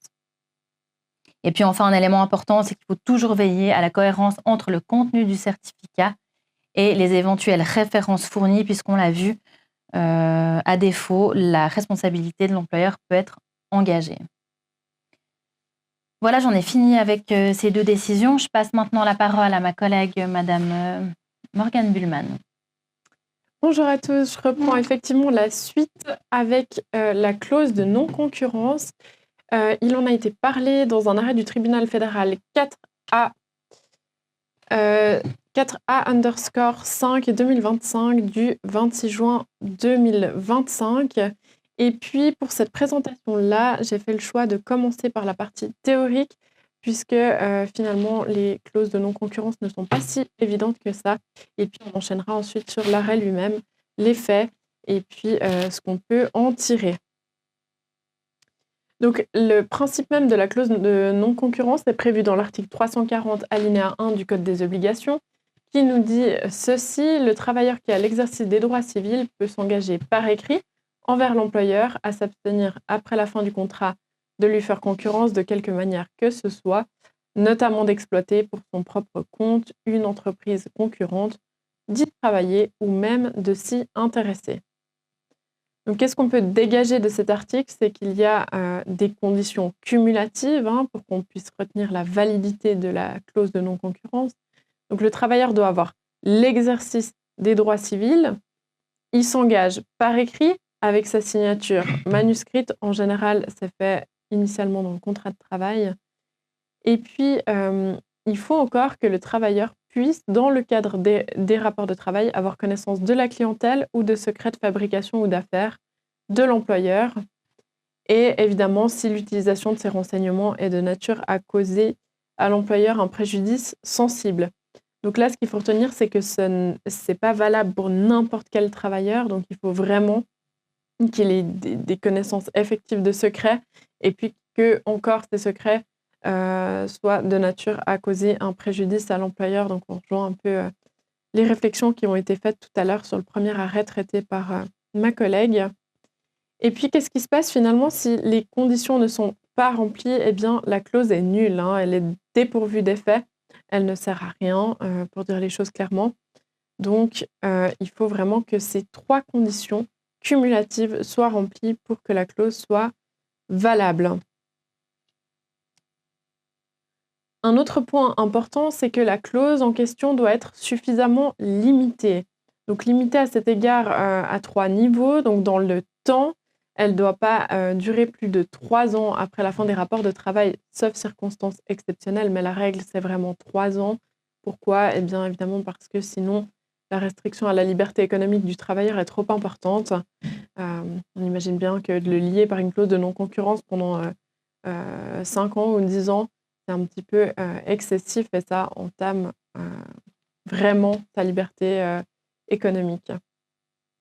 Et puis enfin, un élément important, c'est qu'il faut toujours veiller à la cohérence entre le contenu du certificat et les éventuelles références fournies, puisqu'on l'a vu, à défaut, la responsabilité de l'employeur peut être engagée. Voilà, j'en ai fini avec ces 2 décisions. Je passe maintenant la parole à ma collègue, Madame Morgane Buhlmann. Bonjour à tous, je reprends effectivement la suite avec la clause de non-concurrence. Il en a été parlé dans un arrêt du tribunal fédéral 4A_5 du 26 juin 2025. Et puis pour cette présentation-là, j'ai fait le choix de commencer par la partie théorique, puisque finalement les clauses de non-concurrence ne sont pas si évidentes que ça. Et puis on enchaînera ensuite sur l'arrêt lui-même, les faits, et puis ce qu'on peut en tirer. Donc, le principe même de la clause de non-concurrence est prévu dans l'article 340 alinéa 1 du Code des obligations, qui nous dit ceci: le travailleur qui a l'exercice des droits civils peut s'engager par écrit envers l'employeur à s'abstenir après la fin du contrat de lui faire concurrence de quelque manière que ce soit, notamment d'exploiter pour son propre compte une entreprise concurrente, d'y travailler ou même de s'y intéresser. Donc, qu'est-ce qu'on peut dégager de cet article? C'est qu'il y a des conditions cumulatives pour qu'on puisse retenir la validité de la clause de non-concurrence. Donc, le travailleur doit avoir l'exercice des droits civils. Il s'engage par écrit avec sa signature manuscrite. En général, c'est fait initialement dans le contrat de travail. Et puis, il faut encore que le travailleur puisse, dans le cadre des rapports de travail, avoir connaissance de la clientèle ou de secrets de fabrication ou d'affaires de l'employeur. Et évidemment, si l'utilisation de ces renseignements est de nature à causer à l'employeur un préjudice sensible. Donc là, ce qu'il faut retenir, c'est que ce n'est pas valable pour n'importe quel travailleur. Donc, il faut vraiment qu'il ait des connaissances effectives de secrets et puis que encore ces secrets soit de nature à causer un préjudice à l'employeur. Donc, on rejoint un peu les réflexions qui ont été faites tout à l'heure sur le premier arrêt traité par ma collègue. Et puis, qu'est-ce qui se passe finalement si les conditions ne sont pas remplies? Eh bien, la clause est nulle, elle est dépourvue d'effet, elle ne sert à rien, pour dire les choses clairement. Donc, il faut vraiment que ces 3 conditions cumulatives soient remplies pour que la clause soit valable. Un autre point important, c'est que la clause en question doit être suffisamment limitée. Donc limitée à cet égard à 3 niveaux. Donc dans le temps, elle ne doit pas durer plus de 3 ans après la fin des rapports de travail, sauf circonstances exceptionnelles, mais la règle, c'est vraiment 3 ans. Pourquoi? Eh bien évidemment parce que sinon, la restriction à la liberté économique du travailleur est trop importante. On imagine bien que de le lier par une clause de non-concurrence pendant 5 ans ou 10 ans, c'est un petit peu excessif et ça entame vraiment sa liberté économique.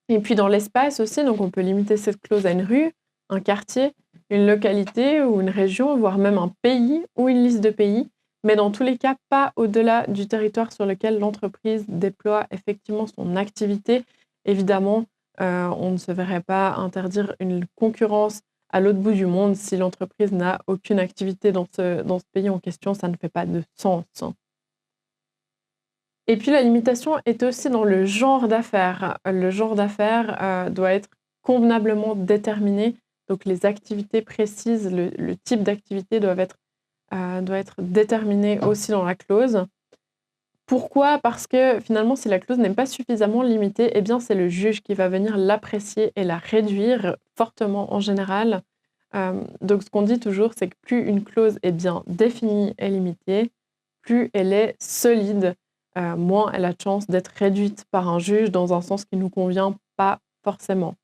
Et puis dans l'espace aussi, donc on peut limiter cette clause à une rue, un quartier, une localité ou une région, voire même un pays ou une liste de pays, mais dans tous les cas, pas au-delà du territoire sur lequel l'entreprise déploie effectivement son activité. Évidemment, on ne se verrait pas interdire une concurrence à l'autre bout du monde si l'entreprise n'a aucune activité dans ce pays en question, ça ne fait pas de sens. Et puis la limitation est aussi dans le genre d'affaires. Le genre d'affaires doit être convenablement déterminé, donc les activités précises, le type d'activité doit être déterminé aussi dans la clause. Pourquoi? Parce que finalement, si la clause n'est pas suffisamment limitée, eh bien c'est le juge qui va venir l'apprécier et la réduire fortement en général. Donc ce qu'on dit toujours, c'est que plus une clause est bien définie et limitée, plus elle est solide. moins elle a de chances d'être réduite par un juge dans un sens qui ne nous convient pas forcément.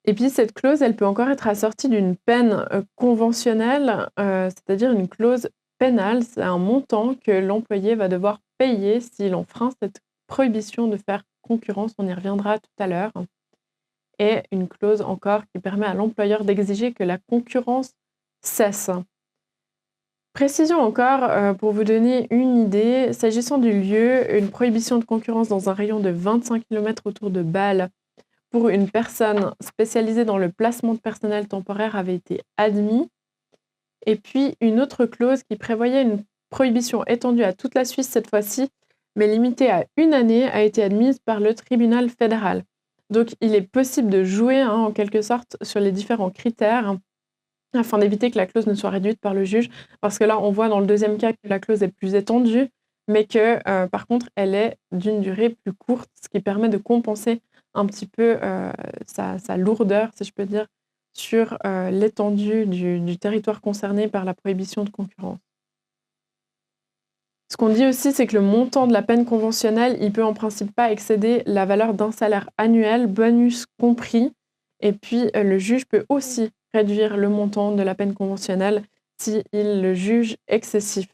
Et puis cette clause, elle peut encore être assortie d'une peine conventionnelle, c'est-à-dire une clause pénale. C'est un montant que l'employé va devoir payer s'il enfreint cette prohibition de faire concurrence. On y reviendra tout à l'heure. Et une clause encore qui permet à l'employeur d'exiger que la concurrence cesse. Précision encore, pour vous donner une idée, s'agissant du lieu, une prohibition de concurrence dans un rayon de 25 km autour de Bâle pour une personne spécialisée dans le placement de personnel temporaire avait été admise. Et puis une autre clause qui prévoyait une prohibition étendue à toute la Suisse cette fois-ci, mais limitée à 1 année, a été admise par le tribunal fédéral. Donc il est possible de jouer en quelque sorte sur les différents critères afin d'éviter que la clause ne soit réduite par le juge, parce que là on voit dans le deuxième cas que la clause est plus étendue, mais que par contre elle est d'une durée plus courte, ce qui permet de compenser un petit peu sa lourdeur, si je peux dire, sur l'étendue du territoire concerné par la prohibition de concurrence. Ce qu'on dit aussi, c'est que le montant de la peine conventionnelle, il peut en principe pas excéder la valeur d'un salaire annuel, bonus compris. Et puis, le juge peut aussi réduire le montant de la peine conventionnelle s'il le juge excessif.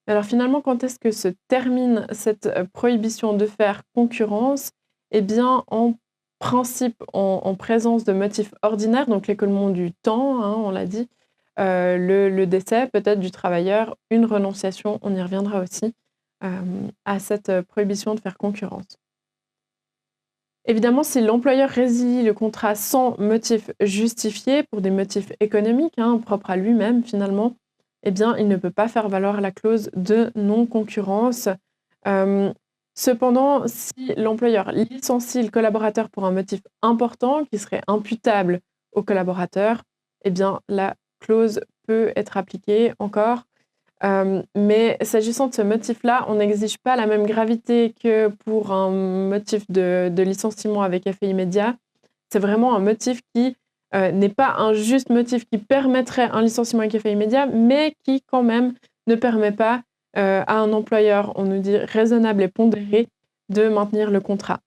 Alors finalement, quand est-ce que se termine cette prohibition de faire concurrence? Eh bien, en principe, en présence de motifs ordinaires, donc l'écoulement du temps, on l'a dit, le décès peut-être du travailleur, une renonciation, on y reviendra aussi, à cette prohibition de faire concurrence. Évidemment, si l'employeur résilie le contrat sans motif justifié, pour des motifs économiques, propres à lui-même finalement, eh bien, il ne peut pas faire valoir la clause de non-concurrence. Cependant, si l'employeur licencie le collaborateur pour un motif important qui serait imputable au collaborateur, eh bien, la clause peut être appliquée encore. Mais s'agissant de ce motif-là, on n'exige pas la même gravité que pour un motif de licenciement avec effet immédiat. C'est vraiment un motif qui n'est pas un juste motif qui permettrait un licenciement avec effet immédiat, mais qui quand même ne permet pas à un employeur, on nous dit raisonnable et pondéré, de maintenir le contrat.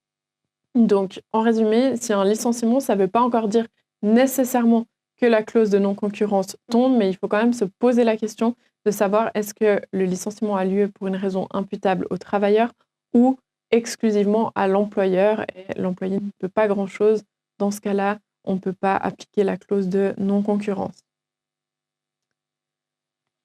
Donc, en résumé, si un licenciement, ça ne veut pas encore dire nécessairement que la clause de non-concurrence tombe, mais il faut quand même se poser la question de savoir est-ce que le licenciement a lieu pour une raison imputable au travailleur ou exclusivement à l'employeur, et l'employé ne peut pas grand-chose. Dans ce cas-là, on ne peut pas appliquer la clause de non-concurrence.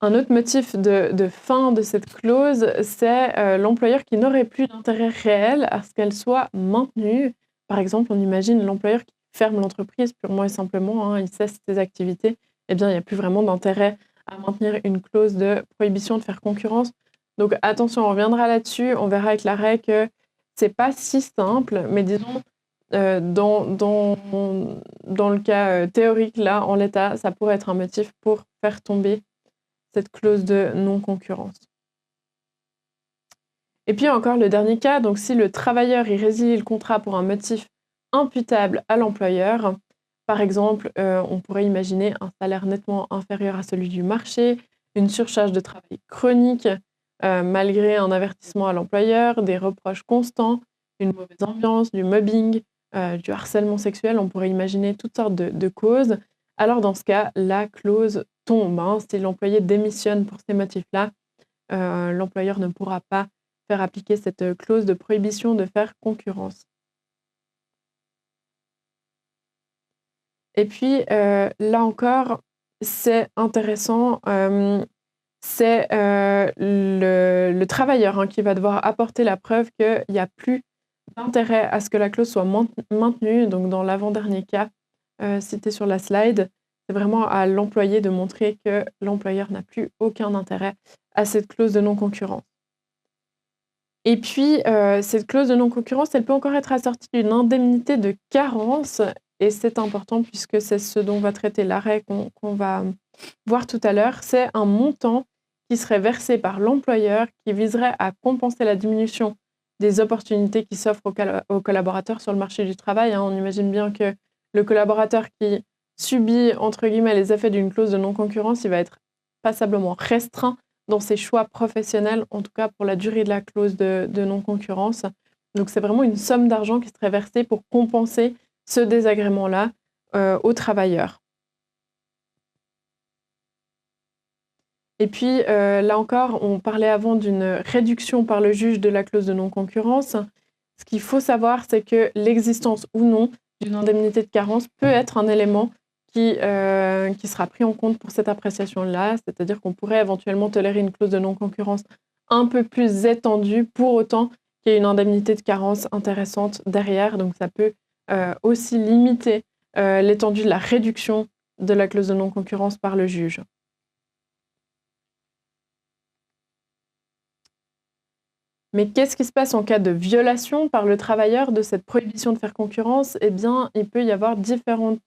Un autre motif de fin de cette clause, c'est l'employeur qui n'aurait plus d'intérêt réel à ce qu'elle soit maintenue. Par exemple, on imagine l'employeur qui ferme l'entreprise purement et simplement, il cesse ses activités, eh bien, il n'y a plus vraiment d'intérêt à maintenir une clause de prohibition de faire concurrence. Donc attention, on reviendra là-dessus, on verra avec l'arrêt que c'est pas si simple, mais disons, dans le cas théorique, là, en l'état, ça pourrait être un motif pour faire tomber cette clause de non-concurrence. Et puis encore le dernier cas, donc si le travailleur y résilie le contrat pour un motif imputable à l'employeur, par exemple, on pourrait imaginer un salaire nettement inférieur à celui du marché, une surcharge de travail chronique, malgré un avertissement à l'employeur, des reproches constants, une mauvaise ambiance, du mobbing, du harcèlement sexuel, on pourrait imaginer toutes sortes de causes. Alors dans ce cas, la clause tombe. Si l'employé démissionne pour ces motifs-là, l'employeur ne pourra pas faire appliquer cette clause de prohibition de faire concurrence. Et puis, là encore, c'est intéressant, c'est le travailleur qui va devoir apporter la preuve qu'il n'y a plus d'intérêt à ce que la clause soit maintenue. Donc dans l'avant-dernier cas cité sur la slide, c'est vraiment à l'employé de montrer que l'employeur n'a plus aucun intérêt à cette clause de non-concurrence. Et puis, cette clause de non-concurrence, elle peut encore être assortie d'une indemnité de carence, et c'est important puisque c'est ce dont va traiter l'arrêt qu'on va voir tout à l'heure. C'est un montant qui serait versé par l'employeur qui viserait à compenser la diminution des opportunités qui s'offrent aux collaborateurs sur le marché du travail. On imagine bien que le collaborateur qui subit, entre guillemets, les effets d'une clause de non-concurrence, il va être passablement restreint dans ses choix professionnels, en tout cas pour la durée de la clause de non-concurrence. Donc c'est vraiment une somme d'argent qui serait versée pour compenser ce désagrément-là aux travailleurs. Et puis là encore, on parlait avant d'une réduction par le juge de la clause de non-concurrence. Ce qu'il faut savoir, c'est que l'existence ou non d'une indemnité de carence peut être un élément qui sera pris en compte pour cette appréciation-là, c'est-à-dire qu'on pourrait éventuellement tolérer une clause de non-concurrence un peu plus étendue, pour autant qu'il y ait une indemnité de carence intéressante derrière. Donc ça peut aussi limiter l'étendue de la réduction de la clause de non-concurrence par le juge. Mais qu'est-ce qui se passe en cas de violation par le travailleur de cette prohibition de faire concurrence? Eh bien, il peut y avoir différentes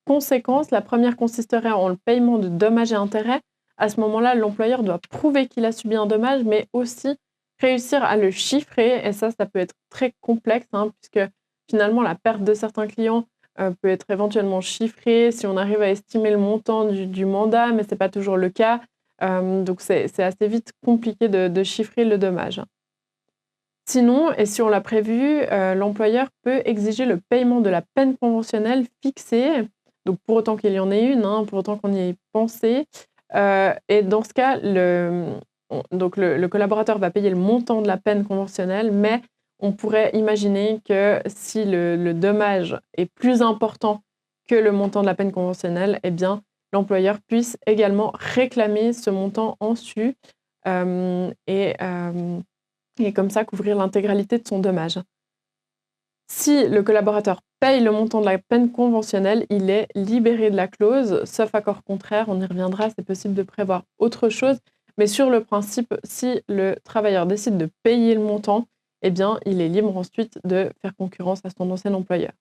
conséquences. La première consisterait en le paiement de dommages et intérêts. À ce moment-là, l'employeur doit prouver qu'il a subi un dommage, mais aussi réussir à le chiffrer. Et ça peut être très complexe, puisque finalement, la perte de certains clients peut être éventuellement chiffrée si on arrive à estimer le montant du mandat, mais ce n'est pas toujours le cas. Donc, c'est assez vite compliqué de chiffrer le dommage. Sinon, et si on l'a prévu, l'employeur peut exiger le paiement de la peine conventionnelle fixée, donc pour autant qu'il y en ait une, pour autant qu'on y ait pensé. Et dans ce cas, le collaborateur va payer le montant de la peine conventionnelle, mais on pourrait imaginer que si le dommage est plus important que le montant de la peine conventionnelle, eh bien, l'employeur puisse également réclamer ce montant en su. Et comme ça couvrir l'intégralité de son dommage. Si le collaborateur paye le montant de la peine conventionnelle, il est libéré de la clause, sauf accord contraire, on y reviendra, c'est possible de prévoir autre chose, mais sur le principe, si le travailleur décide de payer le montant, eh bien, il est libre ensuite de faire concurrence à son ancien employeur.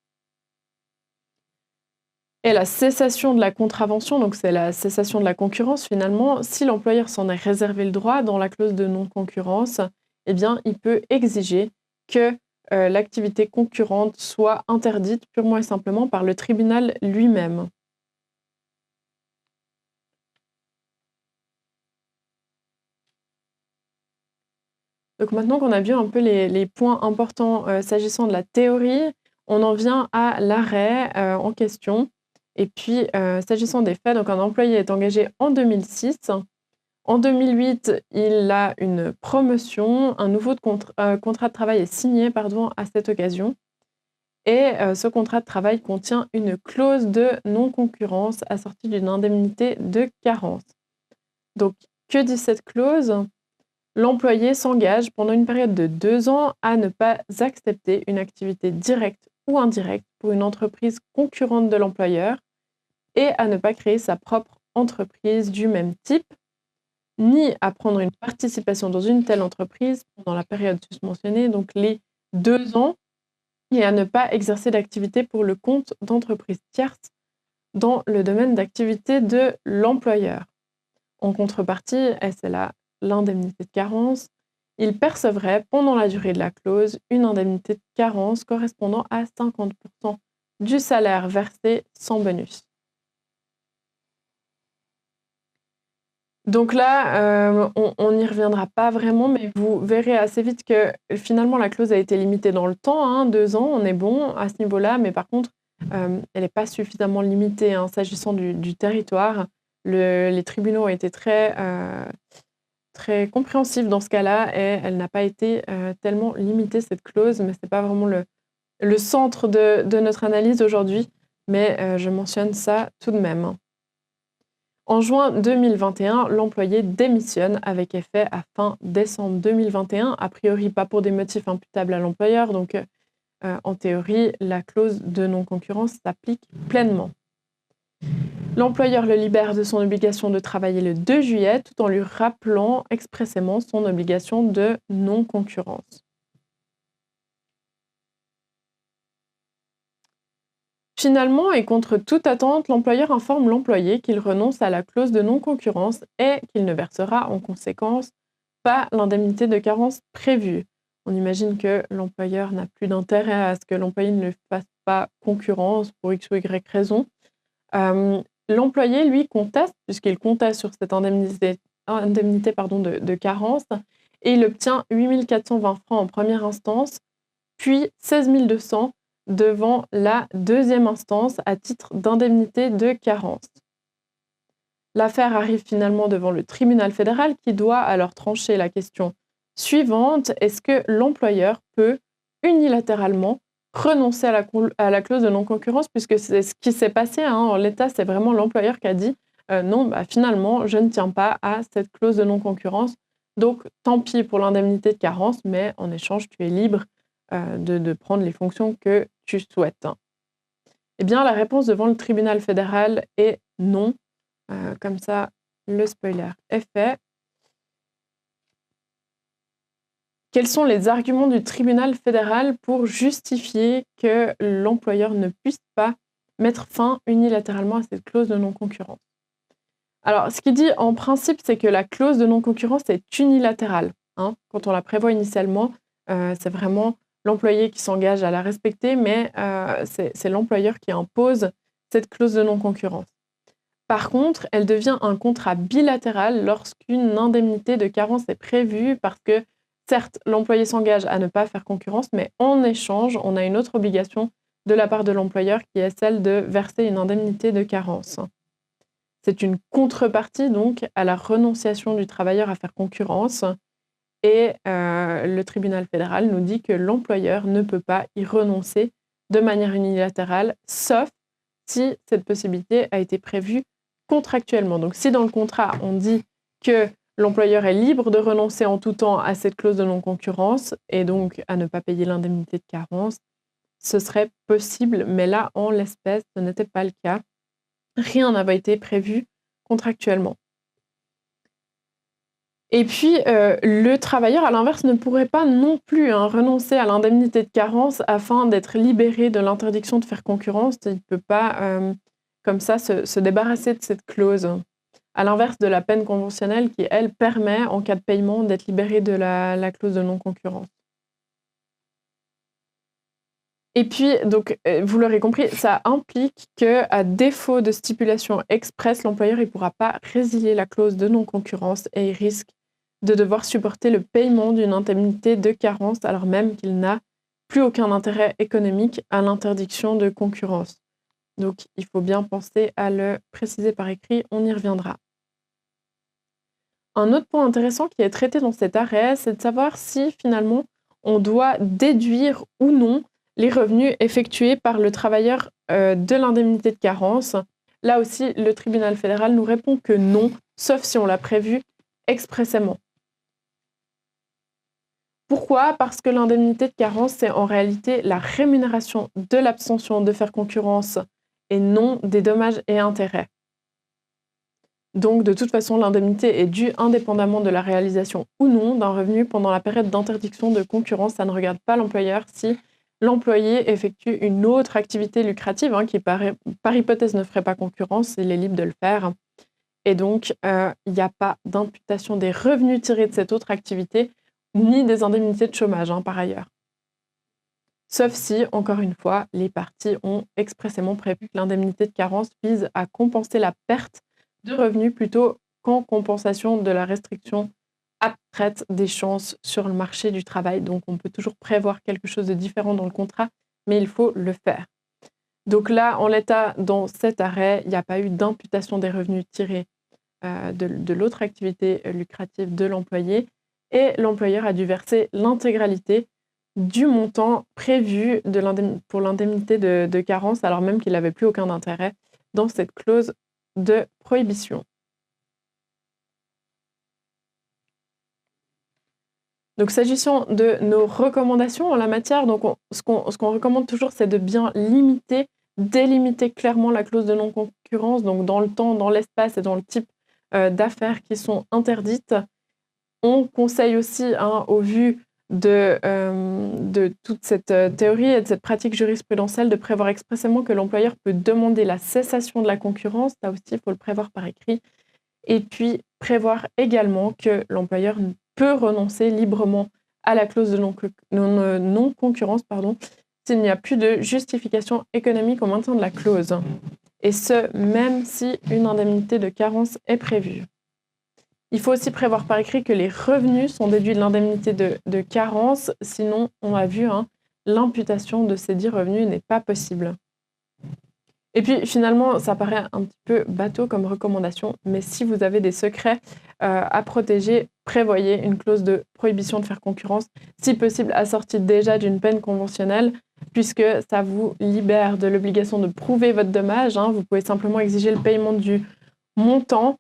Et la cessation de la contravention, donc c'est la cessation de la concurrence finalement, si l'employeur s'en est réservé le droit dans la clause de non-concurrence, eh bien, il peut exiger que l'activité concurrente soit interdite purement et simplement par le tribunal lui-même. Donc maintenant qu'on a vu un peu les points importants s'agissant de la théorie, on en vient à l'arrêt en question. Et puis, s'agissant des faits, donc un employé est engagé en 2006. En 2008, il a une promotion, un nouveau contrat de travail est signé à cette occasion. Et ce contrat de travail contient une clause de non-concurrence assortie d'une indemnité de carence. Donc, que dit cette clause? L'employé s'engage pendant une période de 2 ans à ne pas accepter une activité directe ou indirecte pour une entreprise concurrente de l'employeur et à ne pas créer sa propre entreprise du même type, ni à prendre une participation dans une telle entreprise pendant la période susmentionnée, donc les 2 ans, et à ne pas exercer d'activité pour le compte d'entreprises tierces dans le domaine d'activité de l'employeur. En contrepartie, et c'est là l'indemnité de carence, il percevrait pendant la durée de la clause une indemnité de carence correspondant à 50% du salaire versé sans bonus. Donc là, on n'y reviendra pas vraiment, mais vous verrez assez vite que finalement la clause a été limitée dans le temps, 2 ans, on est bon à ce niveau-là, mais par contre, elle n'est pas suffisamment limitée s'agissant du territoire. Les tribunaux ont été très compréhensifs dans ce cas-là et elle n'a pas été tellement limitée cette clause, mais ce n'est pas vraiment le centre de notre analyse aujourd'hui, mais je mentionne ça tout de même. En juin 2021, l'employé démissionne avec effet à fin décembre 2021, a priori pas pour des motifs imputables à l'employeur, donc en théorie, la clause de non-concurrence s'applique pleinement. L'employeur le libère de son obligation de travailler le 2 juillet tout en lui rappelant expressément son obligation de non-concurrence. Finalement, et contre toute attente, l'employeur informe l'employé qu'il renonce à la clause de non-concurrence et qu'il ne versera en conséquence pas l'indemnité de carence prévue. On imagine que l'employeur n'a plus d'intérêt à ce que l'employé ne le fasse pas concurrence pour X ou Y raison. L'employé, lui, conteste, puisqu'il conteste sur cette indemnité de carence, et il obtient 8 420 francs en première instance, puis 16 200 devant la deuxième instance à titre d'indemnité de carence. L'affaire arrive finalement devant le tribunal fédéral qui doit alors trancher la question suivante: est-ce que l'employeur peut unilatéralement renoncer à la clause de non-concurrence, puisque c'est ce qui s'est passé, hein, en l'état, c'est vraiment l'employeur qui a dit non, finalement, je ne tiens pas à cette clause de non-concurrence, donc tant pis pour l'indemnité de carence, mais en échange, tu es libre de prendre les fonctions que tu souhaites. Eh bien, la réponse devant le tribunal fédéral est non. Comme ça, le spoiler est fait. Quels sont les arguments du tribunal fédéral pour justifier que l'employeur ne puisse pas mettre fin unilatéralement à cette clause de non-concurrence? Alors, ce qu'il dit en principe, c'est que la clause de non-concurrence est unilatérale, hein. Quand on la prévoit initialement, c'est vraiment l'employé qui s'engage à la respecter, mais c'est l'employeur qui impose cette clause de non-concurrence. Par contre, elle devient un contrat bilatéral lorsqu'une indemnité de carence est prévue, parce que, certes, l'employé s'engage à ne pas faire concurrence, mais en échange, on a une autre obligation de la part de l'employeur qui est celle de verser une indemnité de carence. C'est une contrepartie donc à la renonciation du travailleur à faire concurrence, et le tribunal fédéral nous dit que l'employeur ne peut pas y renoncer de manière unilatérale, sauf si cette possibilité a été prévue contractuellement. Donc si dans le contrat on dit que l'employeur est libre de renoncer en tout temps à cette clause de non-concurrence et donc à ne pas payer l'indemnité de carence, ce serait possible, mais là, en l'espèce, ce n'était pas le cas. Rien n'avait été prévu contractuellement. Et puis, le travailleur, à l'inverse, ne pourrait pas non plus renoncer à l'indemnité de carence afin d'être libéré de l'interdiction de faire concurrence. Il ne peut pas, comme ça, se débarrasser de cette clause. À l'inverse de la peine conventionnelle qui, elle, permet, en cas de paiement, d'être libéré de la clause de non-concurrence. Et puis, donc, vous l'aurez compris, ça implique qu'à défaut de stipulation expresse, l'employeur ne pourra pas résilier la clause de non-concurrence et il risque de devoir supporter le paiement d'une indemnité de carence alors même qu'il n'a plus aucun intérêt économique à l'interdiction de concurrence. Donc, il faut bien penser à le préciser par écrit, on y reviendra. Un autre point intéressant qui est traité dans cet arrêt, c'est de savoir si finalement on doit déduire ou non les revenus effectués par le travailleur de l'indemnité de carence. Là aussi, le tribunal fédéral nous répond que non, sauf si on l'a prévu expressément. Pourquoi? Parce que l'indemnité de carence, c'est en réalité la rémunération de l'abstention de faire concurrence et non des dommages et intérêts. Donc, de toute façon, l'indemnité est due indépendamment de la réalisation ou non d'un revenu pendant la période d'interdiction de concurrence. Ça ne regarde pas l'employeur si l'employé effectue une autre activité lucrative qui, par hypothèse, ne ferait pas concurrence. Il est libre de le faire. Et donc, il n'y a pas d'imputation des revenus tirés de cette autre activité, ni des indemnités de chômage, par ailleurs. Sauf si, encore une fois, les parties ont expressément prévu que l'indemnité de carence vise à compenser la perte de revenus plutôt qu'en compensation de la restriction abstraite des chances sur le marché du travail. Donc, on peut toujours prévoir quelque chose de différent dans le contrat, mais il faut le faire. Donc là, en l'état, dans cet arrêt, il n'y a pas eu d'imputation des revenus tirés de l'autre activité lucrative de l'employé, et l'employeur a dû verser l'intégralité du montant prévu pour l'indemnité de carence, alors même qu'il n'avait plus aucun intérêt dans cette clause de prohibition. Donc, s'agissant de nos recommandations en la matière, donc ce qu'on recommande toujours, c'est de bien délimiter clairement la clause de non-concurrence, donc dans le temps, dans l'espace et dans le type d'affaires qui sont interdites. On conseille aussi, au vu de toute cette théorie et de cette pratique jurisprudentielle, de prévoir expressément que l'employeur peut demander la cessation de la concurrence. Là aussi, il faut le prévoir par écrit. Et puis, prévoir également que l'employeur peut renoncer librement à la clause de non-concurrence, s'il n'y a plus de justification économique au maintien de la clause, et ce, même si une indemnité de carence est prévue. Il faut aussi prévoir par écrit que les revenus sont déduits de l'indemnité de carence, sinon, on a vu, l'imputation de ces dits revenus n'est pas possible. Et puis finalement, ça paraît un petit peu bateau comme recommandation, mais si vous avez des secrets à protéger, prévoyez une clause de prohibition de faire concurrence, si possible assortie déjà d'une peine conventionnelle, puisque ça vous libère de l'obligation de prouver votre dommage. Vous pouvez simplement exiger le paiement du montant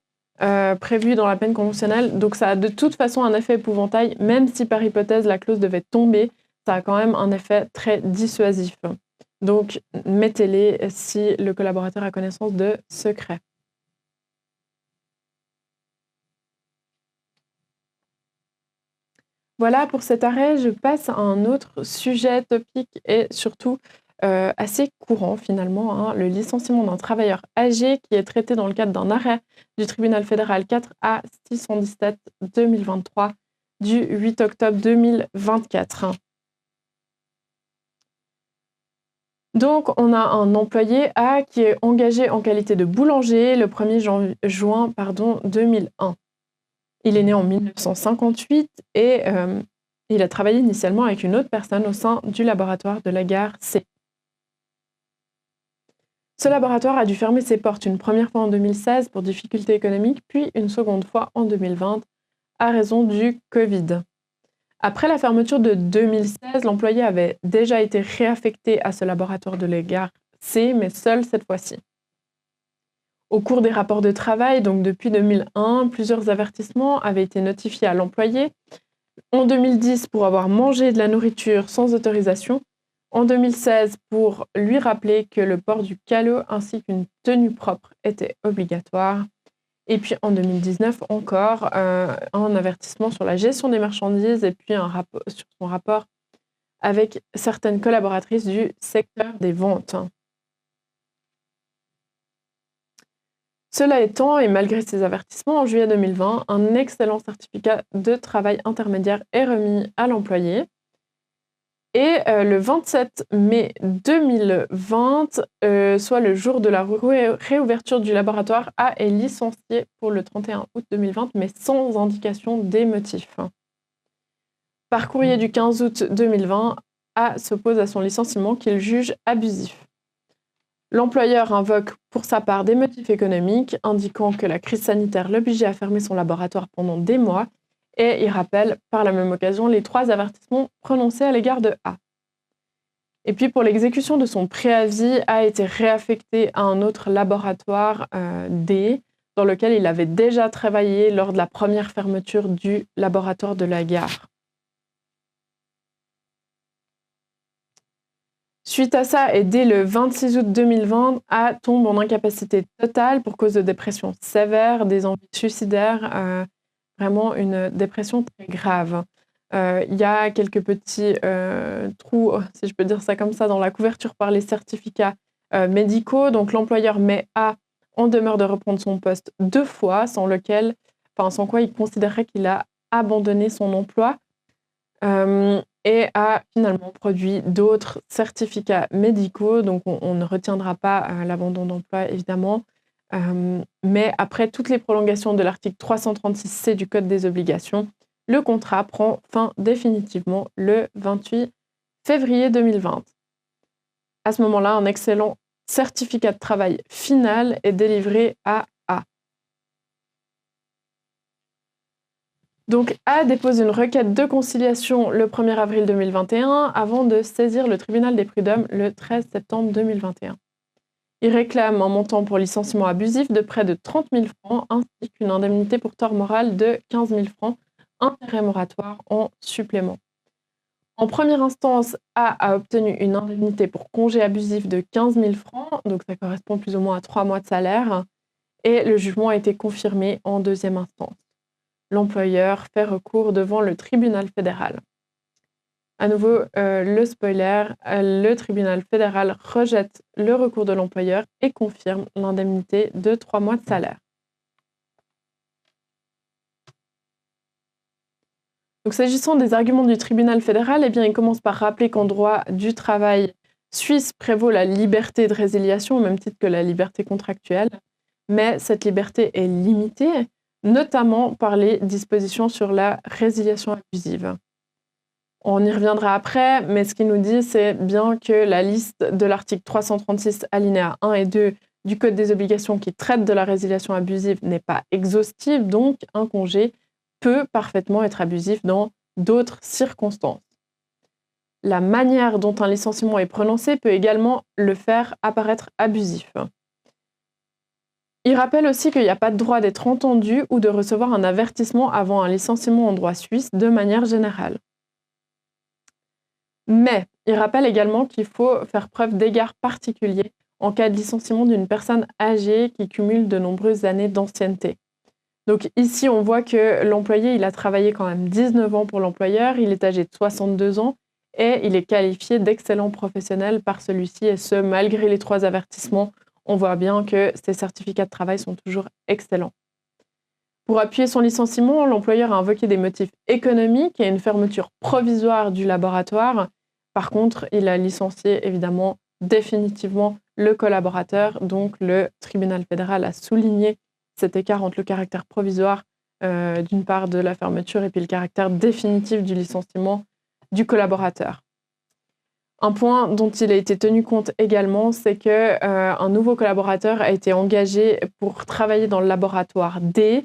prévu dans la peine conventionnelle. Donc ça a de toute façon un effet épouvantail, même si par hypothèse la clause devait tomber, ça a quand même un effet très dissuasif. Donc, mettez-les si le collaborateur a connaissance de secrets. Voilà pour cet arrêt. Je passe à un autre sujet topique et surtout assez courant finalement, le licenciement d'un travailleur âgé qui est traité dans le cadre d'un arrêt du tribunal fédéral 4A 617-2023 du 8 octobre 2024. Donc, on a un employé A qui est engagé en qualité de boulanger le 1er juin 2001. Il est né en 1958 et il a travaillé initialement avec une autre personne au sein du laboratoire de la gare C. Ce laboratoire a dû fermer ses portes une première fois en 2016 pour difficultés économiques, puis une seconde fois en 2020 à raison du Covid. Après la fermeture de 2016, l'employé avait déjà été réaffecté à ce laboratoire de la gare C, mais seul cette fois-ci. Au cours des rapports de travail, donc depuis 2001, plusieurs avertissements avaient été notifiés à l'employé. En 2010, pour avoir mangé de la nourriture sans autorisation. En 2016, pour lui rappeler que le port du calot ainsi qu'une tenue propre était obligatoire. Et puis en 2019 encore, un avertissement sur la gestion des marchandises et puis sur son rapport avec certaines collaboratrices du secteur des ventes. Cela étant, et malgré ces avertissements, en juillet 2020, un excellent certificat de travail intermédiaire est remis à l'employé. Et le 27 mai 2020, soit le jour de la réouverture du laboratoire, A est licencié pour le 31 août 2020, mais sans indication des motifs. Par courrier du 15 août 2020, A s'oppose à son licenciement qu'il juge abusif. L'employeur invoque pour sa part des motifs économiques, indiquant que la crise sanitaire l'obligeait à fermer son laboratoire pendant des mois, et il rappelle par la même occasion les 3 avertissements prononcés à l'égard de A. Et puis pour l'exécution de son préavis, A été réaffecté à un autre laboratoire D, dans lequel il avait déjà travaillé lors de la première fermeture du laboratoire de la gare. Suite à ça, et dès le 26 août 2020, A tombe en incapacité totale pour cause de dépression sévère, des envies suicidaires, vraiment une dépression très grave. Il y a quelques petits trous, si je peux dire ça comme ça, dans la couverture par les certificats médicaux. Donc l'employeur met A en demeure de reprendre son poste 2 fois, sans quoi il considérerait qu'il a abandonné son emploi. Et a finalement produit d'autres certificats médicaux. Donc on ne retiendra pas l'abandon d'emploi, évidemment. Mais après toutes les prolongations de l'article 336C du Code des obligations, le contrat prend fin définitivement le 28 février 2020. À ce moment-là, un excellent certificat de travail final est délivré à A. Donc A dépose une requête de conciliation le 1er avril 2021 avant de saisir le tribunal des prud'hommes le 13 septembre 2021. Il réclame un montant pour licenciement abusif de près de 30 000 francs ainsi qu'une indemnité pour tort moral de 15 000 francs, intérêt moratoire en supplément. En première instance, A obtenu une indemnité pour congé abusif de 15 000 francs, donc ça correspond plus ou moins à 3 mois de salaire, et le jugement a été confirmé en deuxième instance. L'employeur fait recours devant le tribunal fédéral. À nouveau, le spoiler, le tribunal fédéral rejette le recours de l'employeur et confirme l'indemnité de 3 mois de salaire. Donc, s'agissant des arguments du tribunal fédéral, eh bien, il commence par rappeler qu'en droit du travail suisse prévaut la liberté de résiliation au même titre que la liberté contractuelle, mais cette liberté est limitée, notamment par les dispositions sur la résiliation abusive. On y reviendra après, mais ce qu'il nous dit, c'est bien que la liste de l'article 336 alinéa 1 et 2 du Code des obligations qui traite de la résiliation abusive n'est pas exhaustive, donc un congé peut parfaitement être abusif dans d'autres circonstances. La manière dont un licenciement est prononcé peut également le faire apparaître abusif. Il rappelle aussi qu'il n'y a pas de droit d'être entendu ou de recevoir un avertissement avant un licenciement en droit suisse de manière générale. Mais il rappelle également qu'il faut faire preuve d'égard particulier en cas de licenciement d'une personne âgée qui cumule de nombreuses années d'ancienneté. Donc ici, on voit que l'employé, il a travaillé quand même 19 ans pour l'employeur, il est âgé de 62 ans et il est qualifié d'excellent professionnel par celui-ci, et ce, malgré les 3 avertissements. On voit bien que ses certificats de travail sont toujours excellents. Pour appuyer son licenciement, l'employeur a invoqué des motifs économiques et une fermeture provisoire du laboratoire. Par contre, il a licencié évidemment définitivement le collaborateur. Donc, le tribunal fédéral a souligné cet écart entre le caractère provisoire d'une part de la fermeture et puis le caractère définitif du licenciement du collaborateur. Un point dont il a été tenu compte également, c'est qu'un nouveau collaborateur a été engagé pour travailler dans le laboratoire D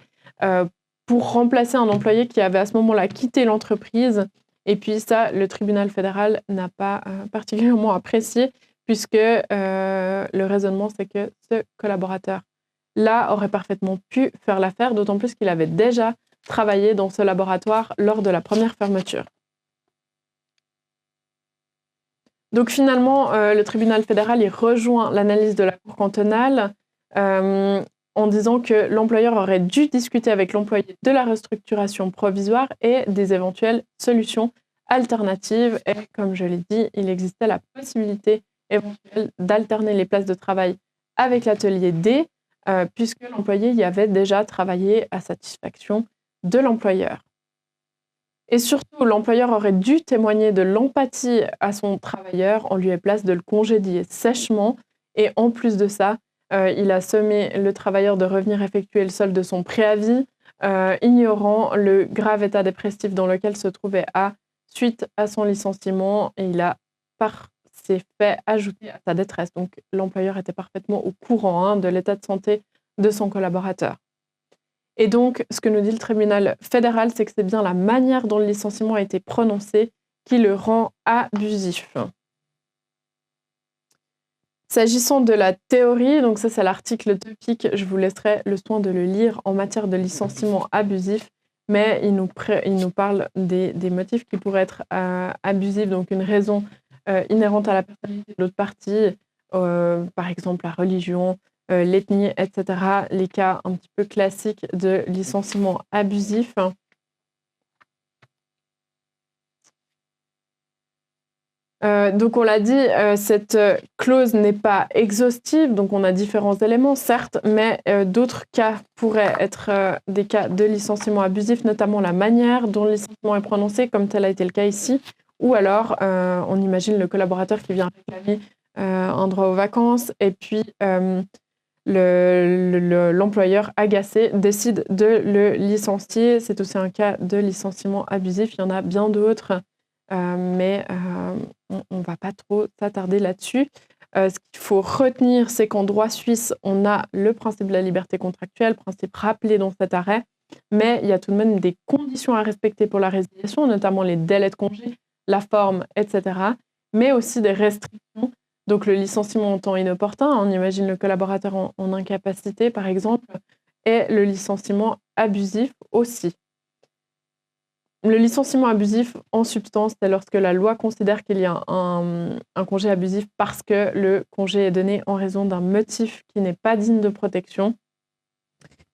pour remplacer un employé qui avait à ce moment-là quitté l'entreprise. Et puis ça, le tribunal fédéral n'a pas particulièrement apprécié, puisque le raisonnement, c'est que ce collaborateur-là aurait parfaitement pu faire l'affaire, d'autant plus qu'il avait déjà travaillé dans ce laboratoire lors de la première fermeture. Donc finalement, le tribunal fédéral il rejoint l'analyse de la Cour cantonale en disant que l'employeur aurait dû discuter avec l'employé de la restructuration provisoire et des éventuelles solutions alternatives. Et comme je l'ai dit, il existait la possibilité éventuelle d'alterner les places de travail avec l'atelier D, puisque l'employé y avait déjà travaillé à satisfaction de l'employeur. Et surtout, l'employeur aurait dû témoigner de l'empathie à son travailleur en lieu et place de le congédier sèchement. Et en plus de ça, il a sommé le travailleur de revenir effectuer le solde de son préavis, ignorant le grave état dépressif dans lequel se trouvait A suite à son licenciement. Et il a, par ces faits, ajouté à sa détresse. Donc, l'employeur était parfaitement au courant de l'état de santé de son collaborateur. Et donc, ce que nous dit le tribunal fédéral, c'est que c'est bien la manière dont le licenciement a été prononcé qui le rend abusif. S'agissant de la théorie, donc ça c'est l'article topique, je vous laisserai le soin de le lire en matière de licenciement abusif, mais il nous parle des motifs qui pourraient être abusifs, donc une raison inhérente à la personnalité de l'autre partie, par exemple la religion, l'ethnie, etc. Les cas un petit peu classiques de licenciement abusif. Donc on l'a dit, cette clause n'est pas exhaustive, donc on a différents éléments, certes, mais d'autres cas pourraient être des cas de licenciement abusif, notamment la manière dont le licenciement est prononcé, comme tel a été le cas ici, ou alors on imagine le collaborateur qui vient réclamer un droit aux vacances, et puis l'employeur agacé décide de le licencier. C'est aussi un cas de licenciement abusif, il y en a bien d'autres. Mais on ne va pas trop s'attarder là-dessus. Ce qu'il faut retenir, c'est qu'en droit suisse, on a le principe de la liberté contractuelle, principe rappelé dans cet arrêt, mais il y a tout de même des conditions à respecter pour la résiliation, notamment les délais de congé, la forme, etc., mais aussi des restrictions. Donc le licenciement en temps inopportun, on imagine le collaborateur en incapacité, par exemple, et le licenciement abusif aussi. Le licenciement abusif, en substance, c'est lorsque la loi considère qu'il y a un congé abusif parce que le congé est donné en raison d'un motif qui n'est pas digne de protection.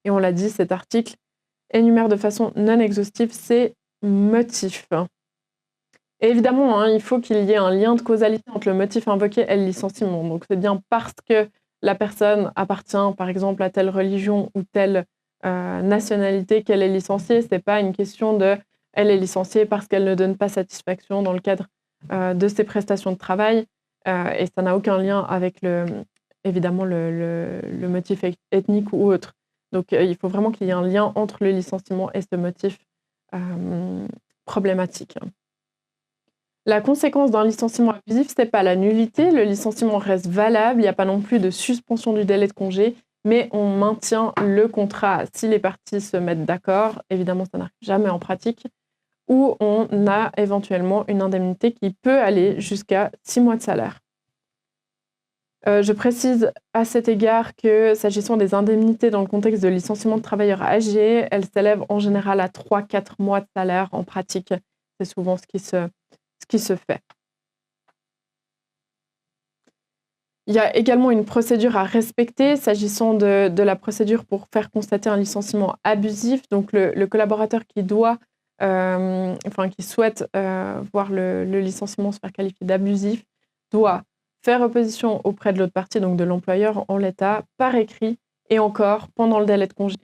Et on l'a dit, cet article énumère de façon non exhaustive ces motifs. Et évidemment, il faut qu'il y ait un lien de causalité entre le motif invoqué et le licenciement. Donc c'est bien parce que la personne appartient, par exemple, à telle religion ou telle nationalité qu'elle est licenciée. Ce n'est pas une question de elle est licenciée parce qu'elle ne donne pas satisfaction dans le cadre de ses prestations de travail. Et ça n'a aucun lien avec évidemment le motif ethnique ou autre. Donc, il faut vraiment qu'il y ait un lien entre le licenciement et ce motif problématique. La conséquence d'un licenciement abusif, ce n'est pas la nullité. Le licenciement reste valable. Il n'y a pas non plus de suspension du délai de congé, mais on maintient le contrat si les parties se mettent d'accord. Évidemment, ça n'arrive jamais en pratique. Ou on a éventuellement une indemnité qui peut aller jusqu'à 6 mois de salaire. Je précise à cet égard que, s'agissant des indemnités dans le contexte de licenciement de travailleurs âgés, elles s'élèvent en général à 3-4 mois de salaire en pratique. C'est souvent ce qui se fait. Il y a également une procédure à respecter s'agissant de la procédure pour faire constater un licenciement abusif. Donc, le collaborateur qui souhaite voir le licenciement se faire qualifier d'abusif doit faire opposition auprès de l'autre partie, donc de l'employeur en l'état, par écrit et encore pendant le délai de congé.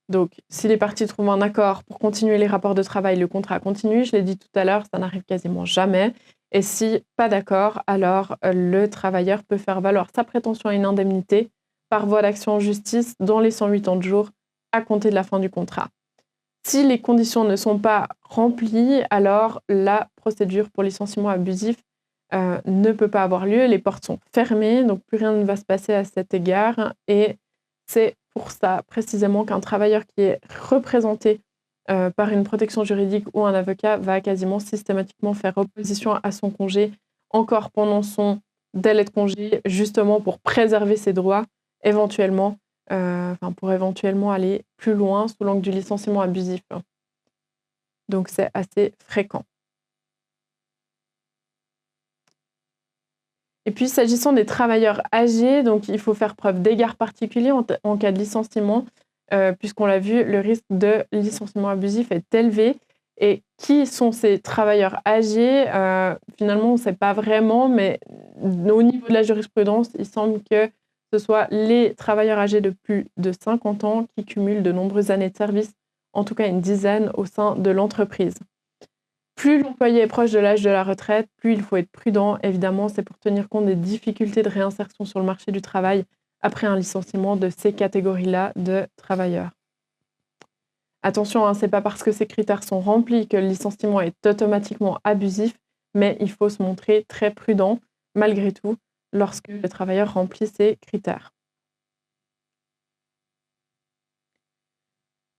Donc, si les parties trouvent un accord pour continuer les rapports de travail, le contrat continue. Je l'ai dit tout à l'heure, ça n'arrive quasiment jamais. Et si pas d'accord, alors le travailleur peut faire valoir sa prétention à une indemnité par voie d'action en justice dans les 180 jours à compter de la fin du contrat. Si les conditions ne sont pas remplies, alors la procédure pour licenciement abusif ne peut pas avoir lieu. Les portes sont fermées, donc plus rien ne va se passer à cet égard. Et c'est pour ça, précisément, qu'un travailleur qui est représenté par une protection juridique ou un avocat va quasiment systématiquement faire opposition à son congé, encore pendant son délai de congé, justement pour préserver ses droits, éventuellement, pour éventuellement aller plus loin sous l'angle du licenciement abusif. Donc, c'est assez fréquent. Et puis, s'agissant des travailleurs âgés, donc il faut faire preuve d'égard particulier en cas de licenciement, puisqu'on l'a vu, le risque de licenciement abusif est élevé. Et qui sont ces travailleurs âgés? Finalement, on ne sait pas vraiment, mais au niveau de la jurisprudence, il semble que ce soit les travailleurs âgés de plus de 50 ans qui cumulent de nombreuses années de service, en tout cas une dizaine au sein de l'entreprise. Plus l'employé est proche de l'âge de la retraite, plus il faut être prudent. Évidemment, c'est pour tenir compte des difficultés de réinsertion sur le marché du travail après un licenciement de ces catégories-là de travailleurs. Attention, ce n'est pas parce que ces critères sont remplis que le licenciement est automatiquement abusif, mais il faut se montrer très prudent, malgré tout, lorsque le travailleur remplit ces critères.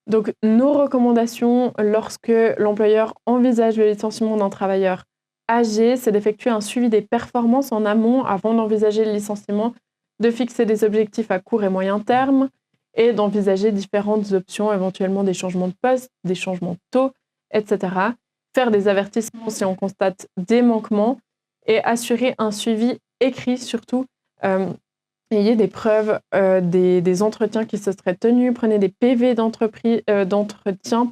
Donc, nos recommandations lorsque l'employeur envisage le licenciement d'un travailleur âgé, c'est d'effectuer un suivi des performances en amont avant d'envisager le licenciement, de fixer des objectifs à court et moyen terme et d'envisager différentes options, éventuellement des changements de poste, des changements de taux, etc. Faire des avertissements si on constate des manquements et assurer un suivi écrit surtout. Ayez des preuves des entretiens qui se seraient tenus, prenez des PV d'entretien,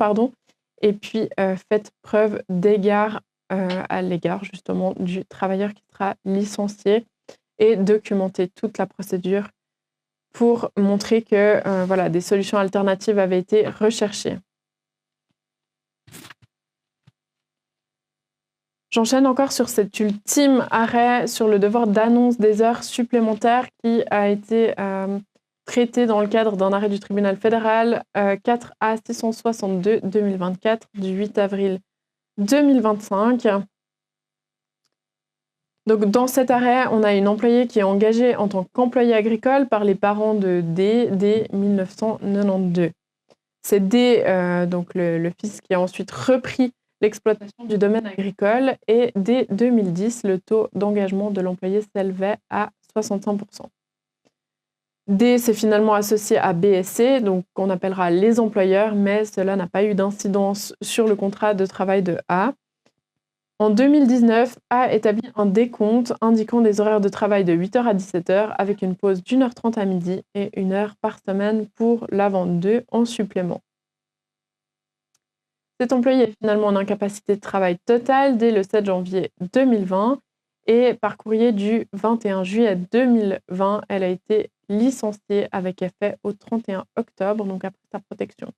et puis faites preuve d'égard à l'égard justement du travailleur qui sera licencié et documentez toute la procédure pour montrer que des solutions alternatives avaient été recherchées. J'enchaîne encore sur cet ultime arrêt sur le devoir d'annonce des heures supplémentaires qui a été traité dans le cadre d'un arrêt du tribunal fédéral 4A 662-2024 du 8 avril 2025. Donc, dans cet arrêt, on a une employée qui est engagée en tant qu'employée agricole par les parents de D dès 1992. C'est D, donc le fils, qui a ensuite repris l'exploitation du domaine agricole et dès 2010, le taux d'engagement de l'employé s'élevait à 65%. D s'est finalement associé à B et C, donc qu'on appellera les employeurs, mais cela n'a pas eu d'incidence sur le contrat de travail de A. En 2019, A établit un décompte indiquant des horaires de travail de 8h à 17h avec une pause d'1h30 à midi et 1 heure par semaine pour la vente d'œufs en supplément. Cet employé est finalement en incapacité de travail totale dès le 7 janvier 2020 et par courrier du 21 juillet 2020, elle a été licenciée avec effet au 31 octobre, donc après sa protection.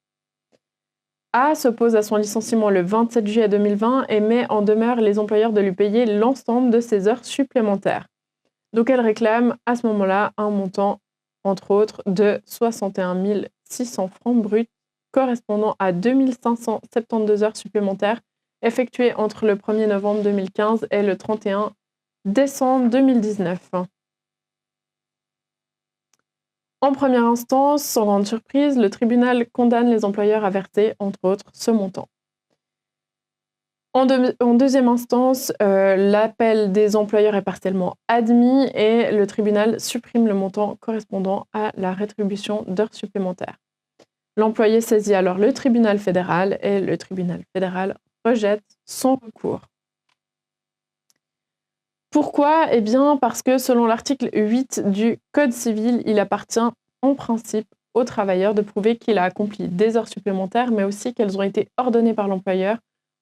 A s'oppose à son licenciement le 27 juillet 2020 et met en demeure les employeurs de lui payer l'ensemble de ses heures supplémentaires. Donc elle réclame à ce moment-là un montant, entre autres, de 61 600 francs bruts, correspondant à 2572 heures supplémentaires effectuées entre le 1er novembre 2015 et le 31 décembre 2019. En première instance, sans grande surprise, le tribunal condamne les employeurs à verser, entre autres, ce montant. En deuxième instance, l'appel des employeurs est partiellement admis et le tribunal supprime le montant correspondant à la rétribution d'heures supplémentaires. L'employé saisit alors le tribunal fédéral et le tribunal fédéral rejette son recours. Pourquoi ? Eh bien, parce que selon l'article 8 du Code civil, il appartient en principe au travailleur de prouver qu'il a accompli des heures supplémentaires, mais aussi qu'elles ont été ordonnées par l'employeur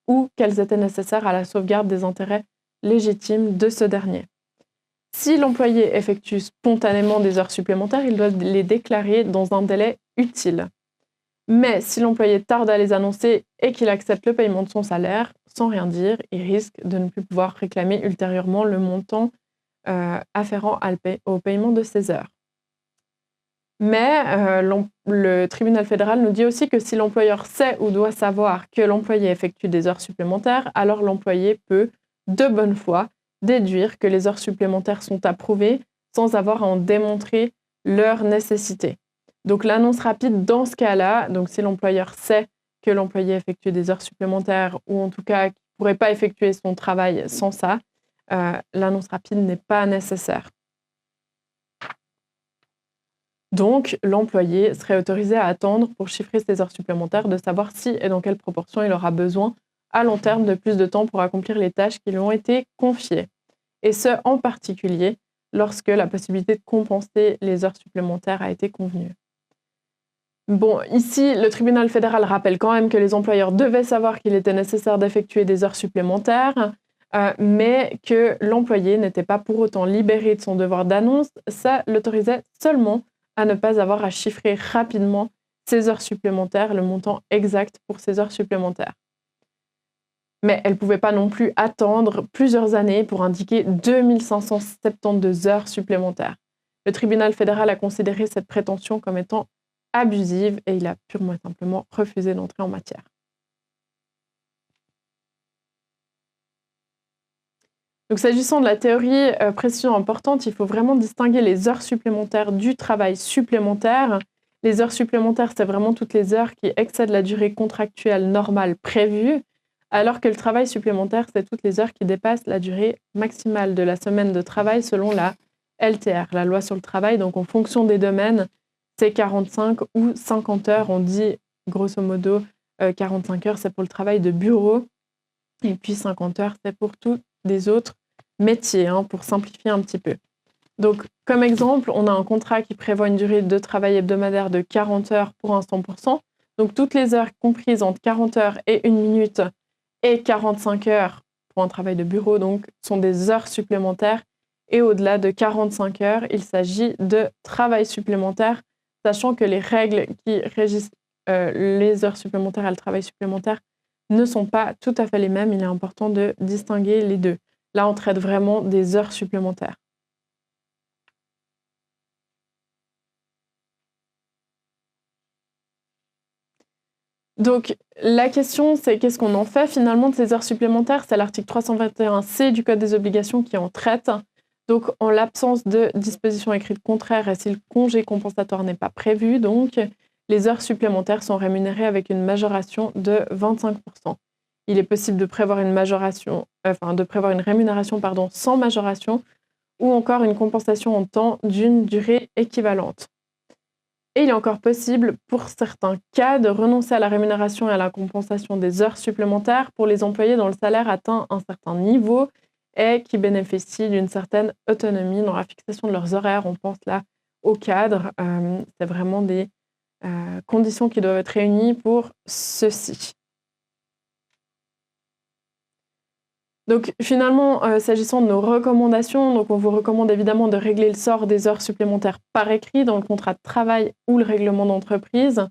ou qu'elles étaient nécessaires à la sauvegarde des intérêts légitimes de ce dernier. Si l'employé effectue spontanément des heures supplémentaires, il doit les déclarer dans un délai utile. Mais si l'employé tarde à les annoncer et qu'il accepte le paiement de son salaire, sans rien dire, il risque de ne plus pouvoir réclamer ultérieurement le montant afférent au paiement de ses heures. Mais le tribunal fédéral nous dit aussi que si l'employeur sait ou doit savoir que l'employé effectue des heures supplémentaires, alors l'employé peut, de bonne foi, déduire que les heures supplémentaires sont approuvées sans avoir à en démontrer leur nécessité. Donc l'annonce rapide dans ce cas-là, donc si l'employeur sait que l'employé effectue des heures supplémentaires ou en tout cas qu'il ne pourrait pas effectuer son travail sans ça, l'annonce rapide n'est pas nécessaire. Donc, l'employé serait autorisé à attendre pour chiffrer ses heures supplémentaires, de savoir si et dans quelle proportion il aura besoin à long terme de plus de temps pour accomplir les tâches qui lui ont été confiées. Et ce, en particulier, lorsque la possibilité de compenser les heures supplémentaires a été convenue. Bon, ici, le tribunal fédéral rappelle quand même que les employeurs devaient savoir qu'il était nécessaire d'effectuer des heures supplémentaires, mais que l'employé n'était pas pour autant libéré de son devoir d'annonce. Ça l'autorisait seulement à ne pas avoir à chiffrer rapidement ses heures supplémentaires, le montant exact pour ces heures supplémentaires. Mais elle ne pouvait pas non plus attendre plusieurs années pour indiquer 2572 heures supplémentaires. Le tribunal fédéral a considéré cette prétention comme étant abusive et il a purement et simplement refusé d'entrer en matière. Donc, s'agissant de la théorie, précision importante, il faut vraiment distinguer les heures supplémentaires du travail supplémentaire. Les heures supplémentaires, c'est vraiment toutes les heures qui excèdent la durée contractuelle normale prévue, alors que le travail supplémentaire, c'est toutes les heures qui dépassent la durée maximale de la semaine de travail selon la LTR, la loi sur le travail. Donc, en fonction des domaines, c'est 45 ou 50 heures. On dit, grosso modo, 45 heures, c'est pour le travail de bureau, et puis 50 heures, c'est pour tous les autres métiers, pour simplifier un petit peu. Donc, comme exemple, on a un contrat qui prévoit une durée de travail hebdomadaire de 40 heures pour un 100%. Donc, toutes les heures comprises entre 40 heures et 1 minute et 45 heures pour un travail de bureau, donc, sont des heures supplémentaires. Et au-delà de 45 heures, il s'agit de travail supplémentaire, sachant que les règles qui régissent les heures supplémentaires et le travail supplémentaire ne sont pas tout à fait les mêmes. Il est important de distinguer les deux. Là, on traite vraiment des heures supplémentaires. Donc, la question, c'est qu'est-ce qu'on en fait finalement de ces heures supplémentaires ? C'est l'article 321C du Code des obligations qui en traite. Donc, en l'absence de dispositions écrites contraires et si le congé compensatoire n'est pas prévu, donc, les heures supplémentaires sont rémunérées avec une majoration de 25%. Il est possible de prévoir une rémunération sans majoration ou encore une compensation en temps d'une durée équivalente. Et il est encore possible, pour certains cas, de renoncer à la rémunération et à la compensation des heures supplémentaires pour les employés dont le salaire atteint un certain niveau et qui bénéficient d'une certaine autonomie dans la fixation de leurs horaires. On pense là au cadre. C'est vraiment des conditions qui doivent être réunies pour ceci. Donc finalement, s'agissant de nos recommandations, donc on vous recommande évidemment de régler le sort des heures supplémentaires par écrit dans le contrat de travail ou le règlement d'entreprise.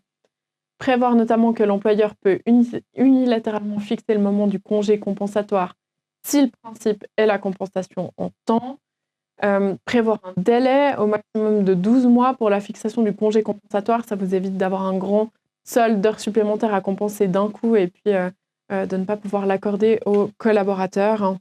Prévoir notamment que l'employeur peut unilatéralement fixer le moment du congé compensatoire si le principe est la compensation en temps. Prévoir un délai au maximum de 12 mois pour la fixation du congé compensatoire, ça vous évite d'avoir un grand solde d'heures supplémentaires à compenser d'un coup et puis de ne pas pouvoir l'accorder aux collaborateurs.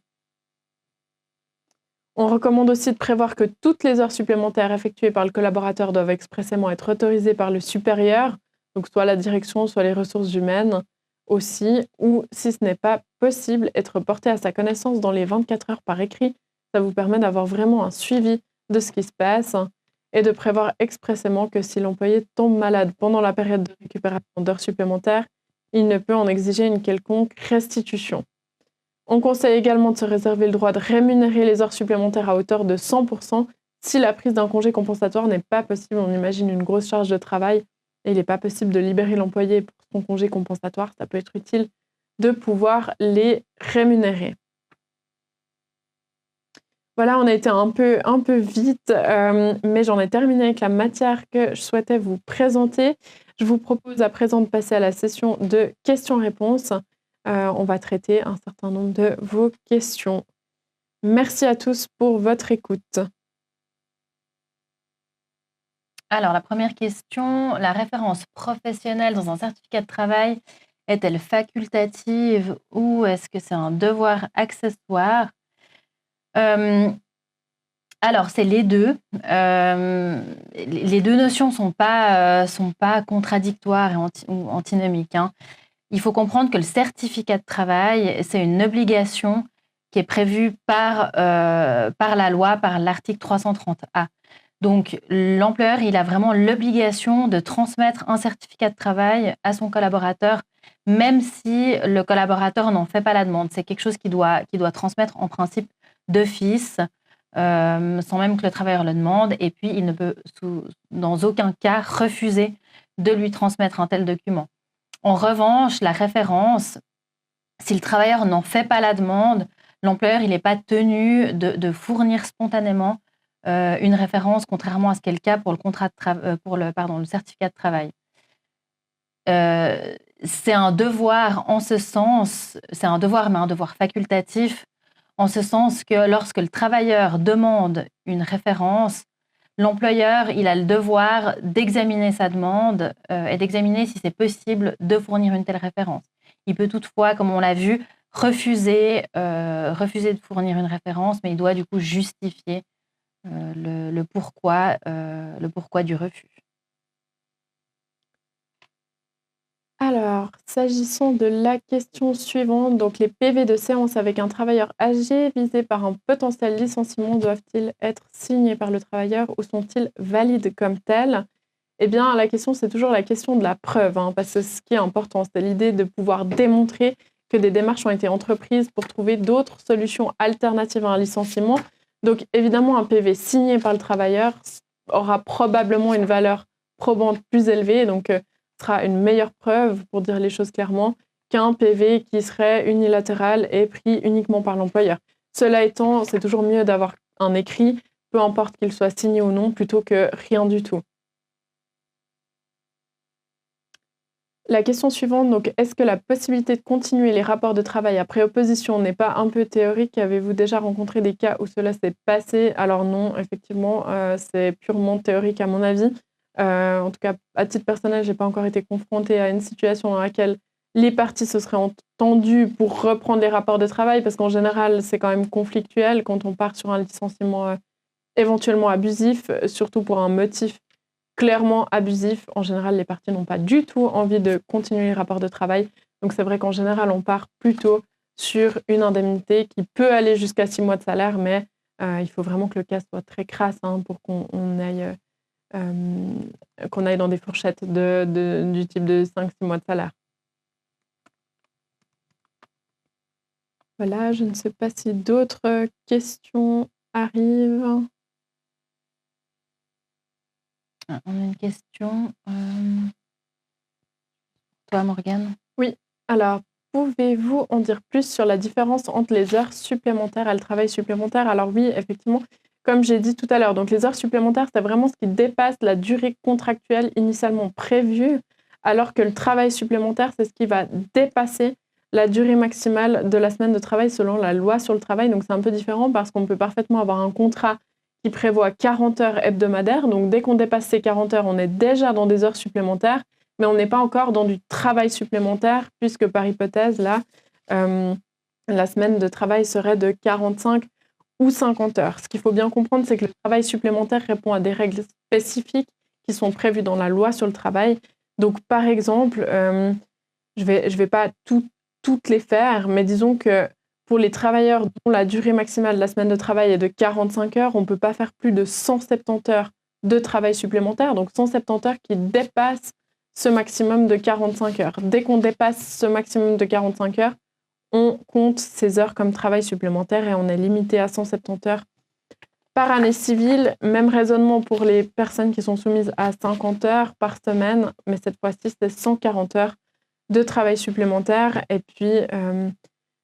On recommande aussi de prévoir que toutes les heures supplémentaires effectuées par le collaborateur doivent expressément être autorisées par le supérieur, donc soit la direction, soit les ressources humaines aussi, ou si ce n'est pas possible, être porté à sa connaissance dans les 24 heures par écrit. Ça vous permet d'avoir vraiment un suivi de ce qui se passe et de prévoir expressément que si l'employé tombe malade pendant la période de récupération d'heures supplémentaires, il ne peut en exiger une quelconque restitution. On conseille également de se réserver le droit de rémunérer les heures supplémentaires à hauteur de 100% si la prise d'un congé compensatoire n'est pas possible. On imagine une grosse charge de travail et il n'est pas possible de libérer l'employé pour son congé compensatoire. Ça peut être utile de pouvoir les rémunérer. Voilà, on a été un peu vite, mais j'en ai terminé avec la matière que je souhaitais vous présenter. Je vous propose à présent de passer à la session de questions-réponses. On va traiter un certain nombre de vos questions. Merci à tous pour votre écoute. Alors, la première question, la référence professionnelle dans un certificat de travail est-elle facultative ou est-ce que c'est un devoir accessoire? Alors, c'est les deux. Les deux notions ne sont pas contradictoires ou antinomiques, hein. Il faut comprendre que le certificat de travail, c'est une obligation qui est prévue par la loi, par l'article 330A. Donc, l'employeur, il a vraiment l'obligation de transmettre un certificat de travail à son collaborateur, même si le collaborateur n'en fait pas la demande. C'est quelque chose qu'il doit transmettre en principe d'office, sans même que le travailleur le demande. Et puis, il ne peut dans aucun cas refuser de lui transmettre un tel document. En revanche, la référence, si le travailleur n'en fait pas la demande, l'employeur il n'est pas tenu de fournir spontanément une référence, contrairement à ce qu'est le cas pour le certificat de travail. C'est un devoir en ce sens, c'est un devoir, mais un devoir facultatif, en ce sens que lorsque le travailleur demande une référence, l'employeur il a le devoir d'examiner sa demande et d'examiner si c'est possible de fournir une telle référence. Il peut toutefois, comme on l'a vu, refuser de fournir une référence, mais il doit du coup justifier le pourquoi du refus. Alors, s'agissant de la question suivante, donc les PV de séance avec un travailleur âgé visé par un potentiel licenciement doivent-ils être signés par le travailleur ou sont-ils valides comme tels? Eh bien, la question, c'est toujours la question de la preuve, hein, parce que ce qui est important, c'est l'idée de pouvoir démontrer que des démarches ont été entreprises pour trouver d'autres solutions alternatives à un licenciement. Donc, évidemment, un PV signé par le travailleur aura probablement une valeur probante plus élevée, donc sera une meilleure preuve, pour dire les choses clairement, qu'un PV qui serait unilatéral et pris uniquement par l'employeur. Cela étant, c'est toujours mieux d'avoir un écrit, peu importe qu'il soit signé ou non, plutôt que rien du tout. La question suivante, donc, est-ce que la possibilité de continuer les rapports de travail après opposition n'est pas un peu théorique? Avez-vous déjà rencontré des cas où cela s'est passé? Alors non, effectivement, c'est purement théorique à mon avis. En tout cas, à titre personnel, je n'ai pas encore été confrontée à une situation dans laquelle les parties se seraient entendues pour reprendre les rapports de travail, parce qu'en général, c'est quand même conflictuel quand on part sur un licenciement éventuellement abusif, surtout pour un motif clairement abusif. En général, les parties n'ont pas du tout envie de continuer les rapports de travail. Donc, c'est vrai qu'en général, on part plutôt sur une indemnité qui peut aller jusqu'à 6 mois de salaire, mais il faut vraiment que le cas soit très crasse pour qu'on aille dans des fourchettes du type de 5-6 mois de salaire. Voilà, je ne sais pas si d'autres questions arrivent. On a une question. Toi, Morgane? Oui, alors, pouvez-vous en dire plus sur la différence entre les heures supplémentaires et le travail supplémentaire? Alors oui, effectivement, comme j'ai dit tout à l'heure, donc les heures supplémentaires, c'est vraiment ce qui dépasse la durée contractuelle initialement prévue. alors que le travail supplémentaire, c'est ce qui va dépasser la durée maximale de la semaine de travail selon la loi sur le travail. Donc, c'est un peu différent parce qu'on peut parfaitement avoir un contrat qui prévoit 40 heures hebdomadaires. Donc, dès qu'on dépasse ces 40 heures, on est déjà dans des heures supplémentaires, mais on n'est pas encore dans du travail supplémentaire puisque, par hypothèse, là, la semaine de travail serait de 45 ou 50 heures. Ce qu'il faut bien comprendre, c'est que le travail supplémentaire répond à des règles spécifiques qui sont prévues dans la loi sur le travail. Donc, par exemple, je vais pas toutes les faire, mais disons que pour les travailleurs dont la durée maximale de la semaine de travail est de 45 heures, on ne peut pas faire plus de 170 heures de travail supplémentaire, donc 170 heures qui dépassent ce maximum de 45 heures. Dès qu'on dépasse ce maximum de 45 heures, on compte ces heures comme travail supplémentaire et on est limité à 170 heures par année civile. Même raisonnement pour les personnes qui sont soumises à 50 heures par semaine, mais cette fois-ci, c'est 140 heures de travail supplémentaire. Et puis,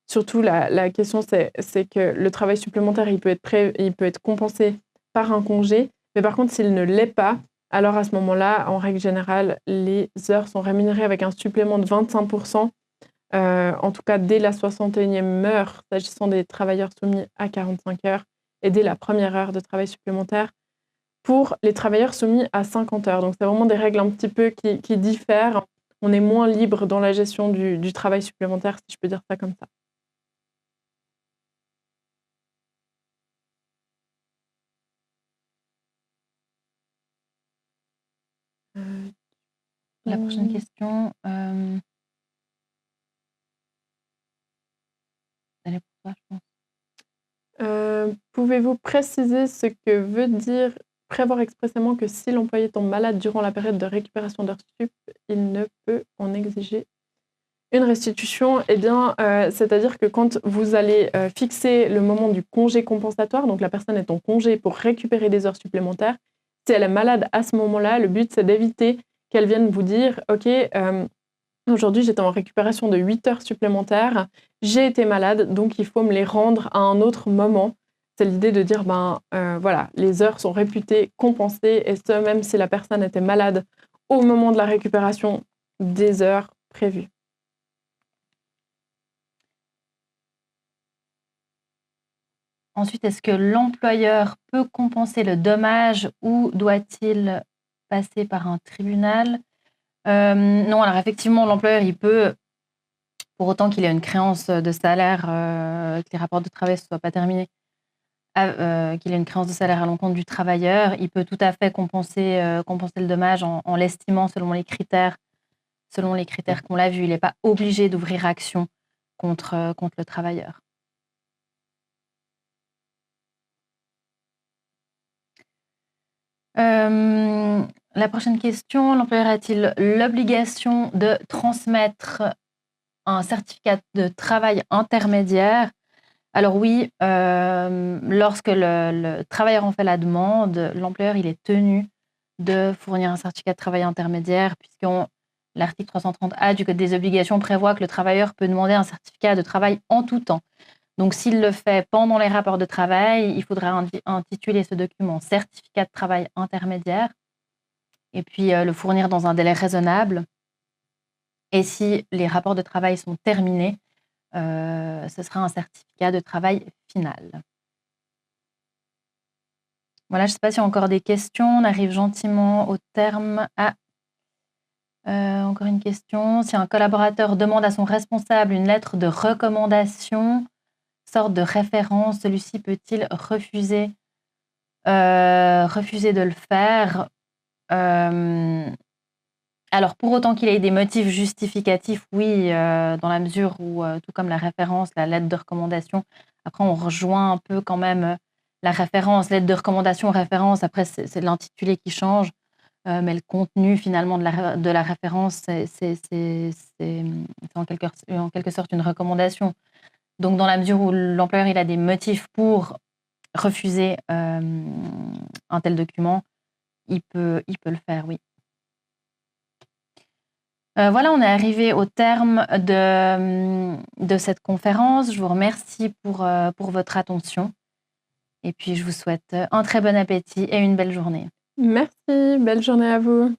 surtout, la question, c'est que le travail supplémentaire, il peut être compensé par un congé, mais par contre, s'il ne l'est pas, alors à ce moment-là, en règle générale, les heures sont rémunérées avec un supplément de 25%, en tout cas dès la 61e heure, s'agissant des travailleurs soumis à 45 heures, et dès la première heure de travail supplémentaire pour les travailleurs soumis à 50 heures. Donc, c'est vraiment des règles un petit peu qui diffèrent. On est moins libre dans la gestion du travail supplémentaire, si je peux dire ça comme ça. La prochaine question. Elle est pour toi, je pense. Pouvez-vous préciser ce que veut dire prévoir expressément que si l'employé tombe malade durant la période de récupération d'heures sup, il ne peut en exiger une restitution? Eh bien, c'est-à-dire que quand vous allez fixer le moment du congé compensatoire, donc la personne est en congé pour récupérer des heures supplémentaires, si elle est malade à ce moment-là, le but, c'est d'éviter qu'elle vienne vous dire « Ok, aujourd'hui, j'étais en récupération de 8 heures supplémentaires, j'ai été malade, donc il faut me les rendre à un autre moment ». C'est l'idée de dire, voilà, les heures sont réputées compensées, et ce, même si la personne était malade au moment de la récupération des heures prévues. Ensuite, est-ce que l'employeur peut compenser le dommage ou doit-il passer par un tribunal? Non, alors effectivement, l'employeur, il peut, pour autant qu'il ait une créance de salaire, que les rapports de travail ne soient pas terminés, qu'il ait une créance de salaire à l'encontre du travailleur, il peut tout à fait compenser le dommage en l'estimant selon les critères qu'on l'a vu. Il n'est pas obligé d'ouvrir action contre le travailleur. La prochaine question, l'employeur a-t-il l'obligation de transmettre un certificat de travail intermédiaire? Alors oui, lorsque le travailleur en fait la demande, l'employeur il est tenu de fournir un certificat de travail intermédiaire, puisque l'article 330A du Code des obligations prévoit que le travailleur peut demander un certificat de travail en tout temps. Donc, s'il le fait pendant les rapports de travail, il faudra intituler ce document certificat de travail intermédiaire et puis le fournir dans un délai raisonnable. Et si les rapports de travail sont terminés, ce sera un certificat de travail final. Voilà, je ne sais pas s'il y a encore des questions. On arrive gentiment au terme. Encore une question. Si un collaborateur demande à son responsable une lettre de recommandation, sorte de référence, celui-ci peut-il refuser de le faire? Alors, pour autant qu'il ait des motifs justificatifs, oui, dans la mesure où, tout comme la référence, la lettre de recommandation, après on rejoint un peu quand même la référence, lettre de recommandation, référence, après c'est l'intitulé qui change, mais le contenu finalement de la référence, c'est en quelque sorte une recommandation. Donc, dans la mesure où l'employeur il a des motifs pour refuser un tel document, il peut le faire, oui. Voilà, on est arrivé au terme de cette conférence. Je vous remercie pour votre attention. Et puis, je vous souhaite un très bon appétit et une belle journée. Merci, belle journée à vous.